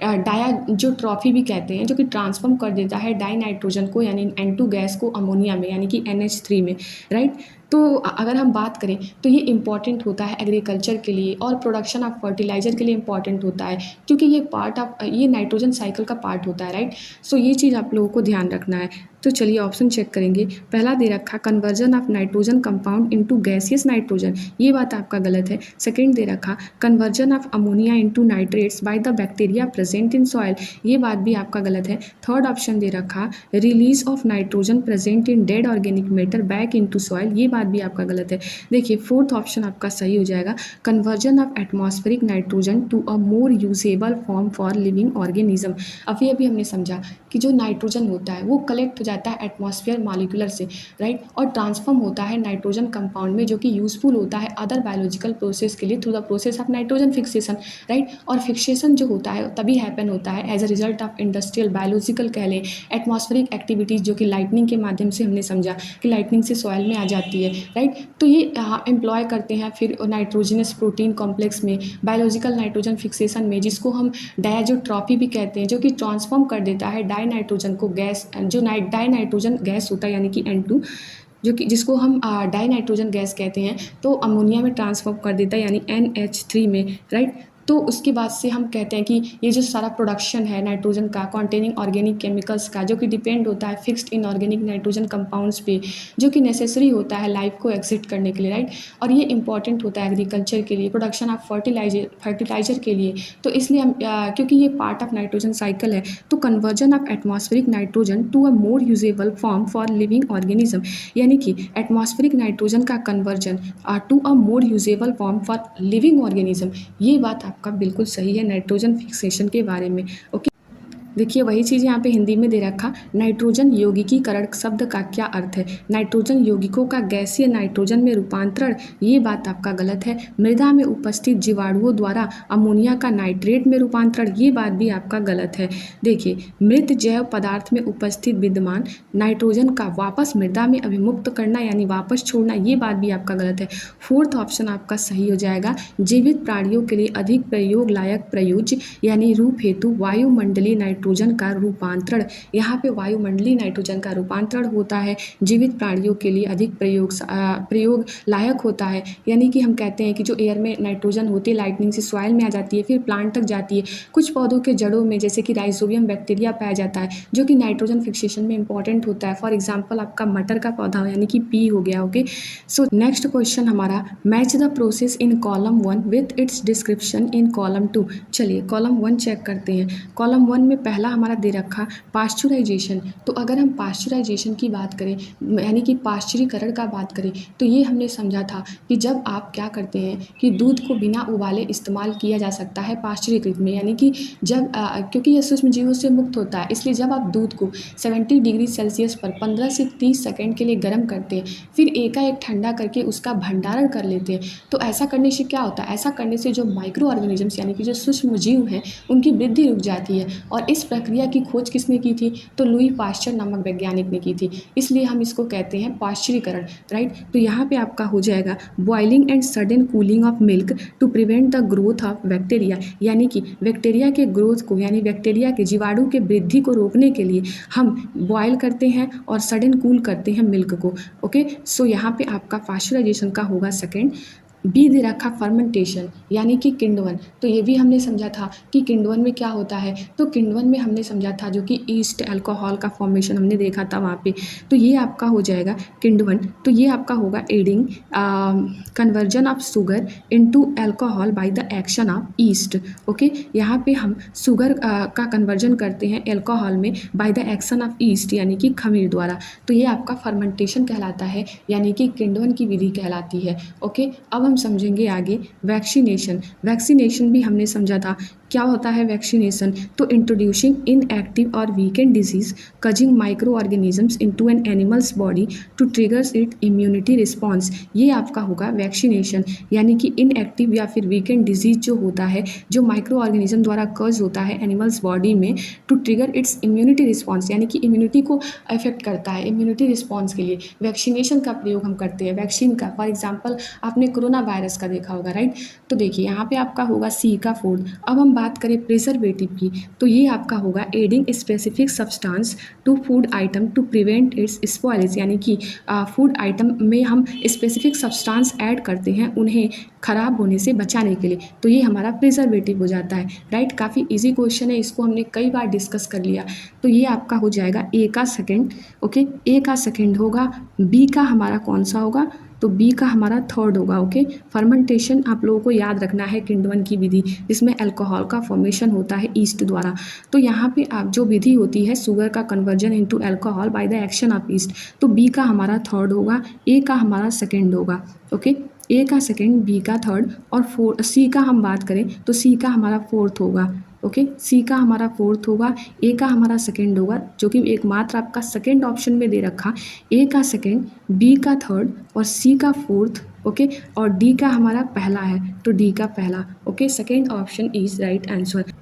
डाया जो ट्रॉफी भी कहते हैं, जो कि ट्रांसफॉर्म कर देता है डाई नाइट्रोजन को यानी N2 गैस को अमोनिया में यानी कि NH3 में, राइट। तो अगर हम बात करें तो ये इम्पॉर्टेंट होता है एग्रीकल्चर के लिए और प्रोडक्शन ऑफ फर्टिलाइज़र के लिए इम्पॉर्टेंट होता है, क्योंकि ये नाइट्रोजन साइकिल का पार्ट होता है, राइट। सो ये चीज़ आप लोगों को ध्यान रखना है। तो चलिए ऑप्शन चेक करेंगे। पहला दे रखा conversion of nitrogen compound into gaseous nitrogen, ये बात आपका गलत है। सेकंड दे रखा conversion of ammonia into nitrates by the bacteria present in soil, ये बात भी आपका गलत है। थर्ड ऑप्शन दे रखा release of nitrogen present in dead organic matter back into soil, ये बात भी आपका गलत है। देखिए फोर्थ ऑप्शन आपका सही हो जाएगा, conversion of atmospheric nitrogen to a more usable form for living organism. अभी अभी हमने समझा कि जो नाइट्रोजन होता है वो कलेक्ट हो जाता है एटमॉस्फेयर मॉलिक्यूलर से, राइट, और ट्रांसफॉर्म होता है नाइट्रोजन कंपाउंड में, जो कि यूजफुल होता है अदर बायोलॉजिकल प्रोसेस के लिए through the process of nitrogen fixation, right. और फिक्सेशन जो होता है तभी हैपन होता है as a result of industrial biological कह लें एटमॉस्फेरिक एक्टिविटीज़, जो कि लाइटनिंग के माध्यम से हमने समझा कि लाइटनिंग से सॉइल में आ जाती है, राइट। तो ये एम्प्लॉय करते हैं फिर नाइट्रोजनस प्रोटीन कॉम्प्लेक्स में बायोलॉजिकल नाइट्रोजन फिक्सेशन में, जिसको हम डायजोट्रॉफी भी कहते हैं, जो कि ट्रांसफॉर्म कर देता है डाई नाइट्रोजन को गैस, जो डाई नाइट्रोजन गैस होता है यानी कि N2 जो कि जिसको हम डाई नाइट्रोजन गैस कहते हैं, तो अमोनिया में ट्रांसफॉर्म कर देता है यानी NH3 में, राइट। तो उसके बाद से हम कहते हैं कि ये जो सारा प्रोडक्शन है नाइट्रोजन का कॉन्टेनिंग ऑर्गेनिक केमिकल्स का, जो कि डिपेंड होता है फिक्स्ड इनऑर्गेनिक नाइट्रोजन कंपाउंड्स पे, जो कि नेसेसरी होता है लाइफ को एग्जिट करने के लिए, राइट। और ये इंपॉर्टेंट होता है एग्रीकल्चर के लिए, प्रोडक्शन ऑफ फर्टिलाइजर के लिए। तो इसलिए हम क्योंकि ये पार्ट ऑफ नाइट्रोजन साइकिल है, तो conversion of atmospheric nitrogen to a more usable form for living organism, यानी कि एटमॉस्फेरिक नाइट्रोजन का conversion to a more usable form for living organism. ये बात आपका बिल्कुल सही है नाइट्रोजन फिक्सेशन के बारे में, ओके। देखिए वही चीज़ यहाँ पे हिंदी में दे रखा, नाइट्रोजन यौगिकीकरण शब्द का क्या अर्थ है। नाइट्रोजन यौगिकों का गैसीय नाइट्रोजन में रूपांतरण, ये बात आपका गलत है। मृदा में उपस्थित जीवाणुओं द्वारा अमोनिया का नाइट्रेट में रूपांतरण, ये बात भी आपका गलत है। देखिए मृत जैव पदार्थ में उपस्थित विद्यमान नाइट्रोजन का वापस मृदा में अभिमुक्त करना यानी वापस छोड़ना, ये बात भी आपका गलत है। फोर्थ ऑप्शन आपका सही हो जाएगा। जीवित प्राणियों के लिए अधिक प्रयोग लायक प्रयोज्य यानी रूप हेतु वायुमंडलीय नाइट्रोजन का रूपांतरण, यहाँ पे वायुमंडलीय नाइट्रोजन का रूपांतरण होता है, जीवित प्राणियों के लिए अधिक प्रयोग लायक होता है। यानी कि हम कहते हैं कि जो एयर में नाइट्रोजन होती है लाइटनिंग से सॉइल में आ जाती है, फिर प्लांट तक जाती है, कुछ पौधों के जड़ों में जैसे कि राइजोबियम बैक्टीरिया पाया जाता है, जो कि नाइट्रोजन फिक्सेशन में इंपॉर्टेंट होता है। फॉर एग्जाम्पल आपका मटर का पौधा यानी कि पी हो गया, ओके। सो नेक्स्ट क्वेश्चन हमारा, match the process in column 1 with its description in column 2। चलिए कॉलम 1 चेक करते हैं। कॉलम 1 में पहला हमारा दे रखा पाश्चुराइजेशन। तो अगर हम पाश्चुराइजेशन की बात करें यानी कि पाश्चुरीकरण का बात करें, तो ये हमने समझा था कि जब आप क्या करते हैं कि दूध को बिना उबाले इस्तेमाल किया जा सकता है पाश्चुरीकृत में, यानी कि जब क्योंकि यह सूक्ष्म जीवों से मुक्त होता है, इसलिए जब आप दूध को 70 डिग्री सेल्सियस पर 15 से 30 सेकेंड के लिए गर्म करते हैं, फिर एकाएक ठंडा करके उसका भंडारण कर लेते हैं, तो ऐसा करने से क्या होता है, ऐसा करने से जो माइक्रो ऑर्गेनिजम्स यानी कि जो सूक्ष्म जीव हैं उनकी वृद्धि रुक जाती है। और इस प्रक्रिया की खोज किसने की थी, तो लुई पाश्चर नामक वैज्ञानिक ने की थी, इसलिए हम इसको कहते हैं पाश्चुरीकरण, राइट। तो यहाँ पे आपका हो जाएगा boiling and sudden cooling of milk to prevent the growth of bacteria, यानी कि बैक्टीरिया के ग्रोथ को यानी बैक्टीरिया के जीवाणु के वृद्धि को रोकने के लिए हम बॉयल करते हैं और सडन कूल करते हैं मिल्क को, ओके। सो यहाँ पे आपका पाश्चराइजेशन का होगा सेकेंड। बी दे रखा फर्मेंटेशन यानी कि किण्वन। तो ये भी हमने समझा था कि किण्वन में क्या होता है, तो किण्वन में हमने समझा था जो कि ईस्ट अल्कोहल का फॉर्मेशन हमने देखा था वहाँ पे, तो ये आपका हो जाएगा किण्वन। तो ये आपका होगा adding conversion of sugar into alcohol by the action of east, okay. यहाँ पे हम शुगर का कन्वर्जन करते हैं अल्कोहल में by the action of east यानी कि खमीर द्वारा, तो ये आपका फर्मेंटेशन कहलाता है यानी कि किण्वन की विधि कहलाती है, ओके। अब हम समझेंगे आगे वैक्सीनेशन। वैक्सीनेशन भी हमने समझा था, क्या होता है वैक्सीनेशन, तो इंट्रोड्यूसिंग इनएक्टिव और weakened disease causing micro organisms into an animal's body to triggers it immunity response, ये आपका होगा वैक्सीनेशन। यानी कि इनएक्टिव या फिर वीकेंड डिजीज जो होता है, जो माइक्रो ऑर्गेनिज्म द्वारा कज होता है एनिमल्स बॉडी में to trigger its immunity response, यानी कि इम्यूनिटी को अफेक्ट करता है, इम्यूनिटी रिस्पॉन्स के लिए वैक्सीनेशन का प्रयोग हम करते हैं, वैक्सीन का। फॉर एग्जाम्पल आपने कोरोना वायरस का देखा होगा, राइट। तो देखिए यहाँ पे आपका होगा सी का फूड। अब हम बात करें प्रिजर्वेटिव की, तो ये आपका होगा adding specific substance to food item to prevent its spoilage, यानी कि फूड आइटम में हम स्पेसिफिक सब्सटेंस ऐड करते हैं उन्हें ख़राब होने से बचाने के लिए, तो ये हमारा प्रिजर्वेटिव हो जाता है, राइट। काफ़ी इजी क्वेश्चन है, इसको हमने कई बार डिस्कस कर लिया। तो ये आपका हो जाएगा ए का सेकेंड, ओके। ए का सेकेंड होगा। बी का हमारा कौन सा होगा, तो बी का हमारा थर्ड होगा, ओके। फर्मेंटेशन आप लोगों को याद रखना है किण्वन की विधि, जिसमें अल्कोहल का फॉर्मेशन होता है ईस्ट द्वारा। तो यहाँ पे आप जो विधि होती है शुगर का conversion into alcohol by the action of east, तो बी का हमारा थर्ड होगा, ए का हमारा सेकेंड होगा, ओके। ए का सेकेंड, बी का थर्ड और सी का हम बात करें तो सी का हमारा फोर्थ होगा, ओके। सी का हमारा फोर्थ होगा, ए का हमारा सेकेंड होगा, जो कि एकमात्र आपका सेकेंड ऑप्शन में दे रखा, ए का सेकेंड, बी का थर्ड और सी का फोर्थ, ओके। और डी का हमारा पहला है, तो डी का पहला, okay. Second option is right answer.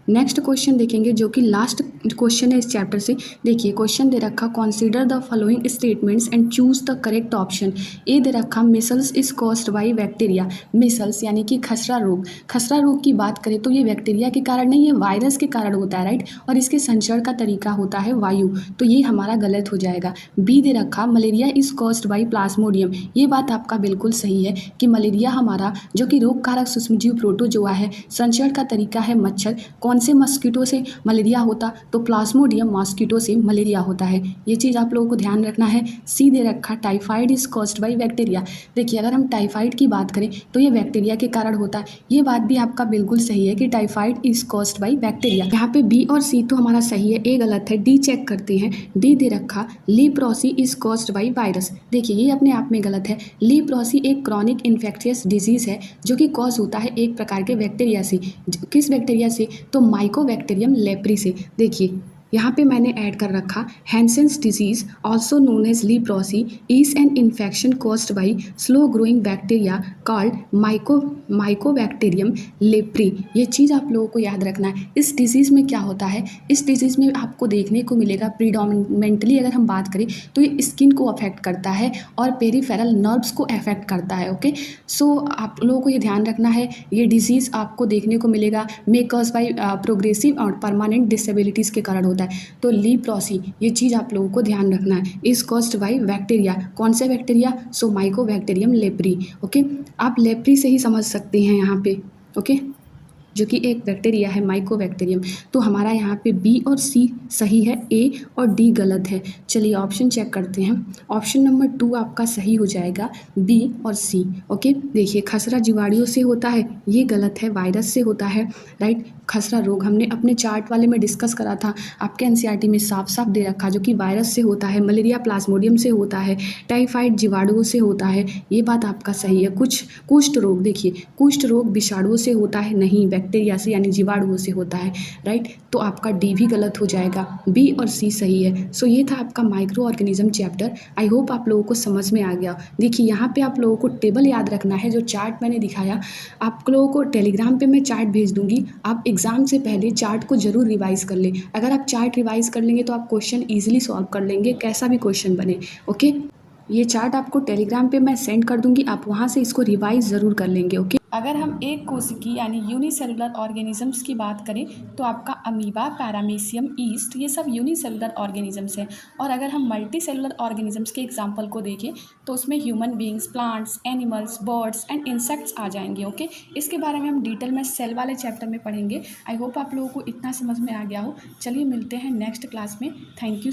Next question देखेंगे जो कि लास्ट क्वेश्चन है इस चैप्टर से। देखिए क्वेश्चन दे रखा consider the following statements and choose the correct option. A दे रखा measles is caused by bacteria. Measles यानी कि खसरा रोग, खसरा रोग की बात करें तो ये बैक्टीरिया के कारण नहीं, ये वायरस के कारण होता है, राइट। और इसके संचरण का तरीका होता है वायु, तो ये हमारा गलत हो जाएगा। बी दे रखा malaria is caused bye Plasmodium. ये बात आपका बिल्कुल सही है कि मलेरिया हमारा जो कि रोग कारक सूक्ष्मजीव प्रोटोजोआ है, संचरण का तरीका है मच्छर। कौन से मस्कीटो से मलेरिया होता, तो प्लाज्मोडियम मॉस्किटो से मलेरिया होता है, ये चीज़ आप लोगों को ध्यान रखना है। सी दे रखा typhoid is caused by bacteria. देखिए अगर हम टाइफाइड की बात करें तो ये बैक्टीरिया के कारण होता है, ये बात भी आपका बिल्कुल सही है कि typhoid is caused by bacteria. यहाँ पे बी और सी तो हमारा सही है, ए गलत है। डी चेक करते हैं। डी दे रखा लीप्रोसी इज कॉज्ड बाय वायरस। देखिए ये अपने आप में गलत है। लीप्रोसी एक क्रॉनिक इन्फेक्शियस डिजीज है जो कि कॉज होता है एक प्रकार के बैक्टीरिया से। किस बैक्टीरिया से, तो माइकोबैक्टीरियम लेप्री से। देखिए यहाँ पे मैंने ऐड कर रखा Hansen's disease also known as leprosy is an infection caused by slow growing bacteria called mycobacterium leprae. ये चीज़ आप लोगों को याद रखना है। इस डिजीज़ में क्या होता है, इस डिजीज़ में आपको देखने को मिलेगा प्रीडोमिनेंटली अगर हम बात करें तो ये स्किन को अफेक्ट करता है और पेरिफेरल नर्व्स को अफेक्ट करता है। ओके, सो आप लोगों को ये ध्यान रखना है, ये डिजीज़ आपको देखने को मिलेगा मे कॉज बाई प्रोग्रेसिव और परमानेंट डिसेबिलिटीज़ के कारण होता है। तो लीप्रोसी ये चीज़ आप लोगों को ध्यान रखना है, इज कॉज्ड बाई बैक्टीरिया। कौन से बैक्टीरिया, सो माइकोबैक्टीरियम लेप्री। ओके, आप लेप्री से ही समझ सकते हैं यहाँ पे, ओके, जो कि एक बैक्टीरिया है माइकोबैक्टीरियम। तो हमारा यहाँ पे बी और सी सही है, ए और डी गलत है। चलिए ऑप्शन चेक करते हैं। ऑप्शन नंबर 2 आपका सही हो जाएगा, बी और सी। ओके, देखिए खसरा जीवाणुओं से होता है, ये गलत है, वायरस से होता है, राइट। खसरा रोग हमने अपने चार्ट वाले में डिस्कस करा था, आपके एनसीईआरटी में साफ साफ दे रखा, जो कि वायरस से होता है। मलेरिया प्लाज्मोडियम से होता है, टाइफाइड जीवाणुओं से होता है, ये बात आपका सही है। कुष्ठ रोग, देखिए कुष्ठ रोग विषाणुओं से होता है, नहीं बैक्टीरिया से यानी जीवाणुओं से होता है, राइट। तो आपका डी भी गलत हो जाएगा, बी और सी सही है। सो ये था आपका माइक्रो ऑर्गेनिज्म चैप्टर। आई होप आप लोगों को समझ में आ गया। देखिए यहाँ पे आप लोगों को टेबल याद रखना है, जो चार्ट मैंने दिखाया आप लोगों को टेलीग्राम पे मैं चार्ट भेज दूंगी, आप एग्जाम से पहले चार्ट को जरूर रिवाइज कर लें। अगर आप चार्ट रिवाइज कर लेंगे तो आप क्वेश्चन ईजिली सॉल्व कर लेंगे, कैसा भी क्वेश्चन बने। ओके, ये चार्ट आपको टेलीग्राम पे मैं सेंड कर दूंगी, आप वहाँ से इसको रिवाइज ज़रूर कर लेंगे। ओके, अगर हम एक कोशिकी यानी यूनिसेलुलर ऑर्गेनिजम्स की बात करें तो आपका अमीबा, पैरामीशियम, ईस्ट, ये सब यूनिसेलुलर ऑर्गेनिजम्स हैं। और अगर हम मल्टी सेलुलर ऑर्गेनिजम्स के एग्जाम्पल को देखें तो उसमें human beings, plants, animals, birds and insects आ जाएंगे। ओके, इसके बारे में हम डिटेल में सेल वाले चैप्टर में पढ़ेंगे। आई होप आप लोगों को इतना समझ में आ गया हो। चलिए मिलते हैं नेक्स्ट क्लास में। Thank you.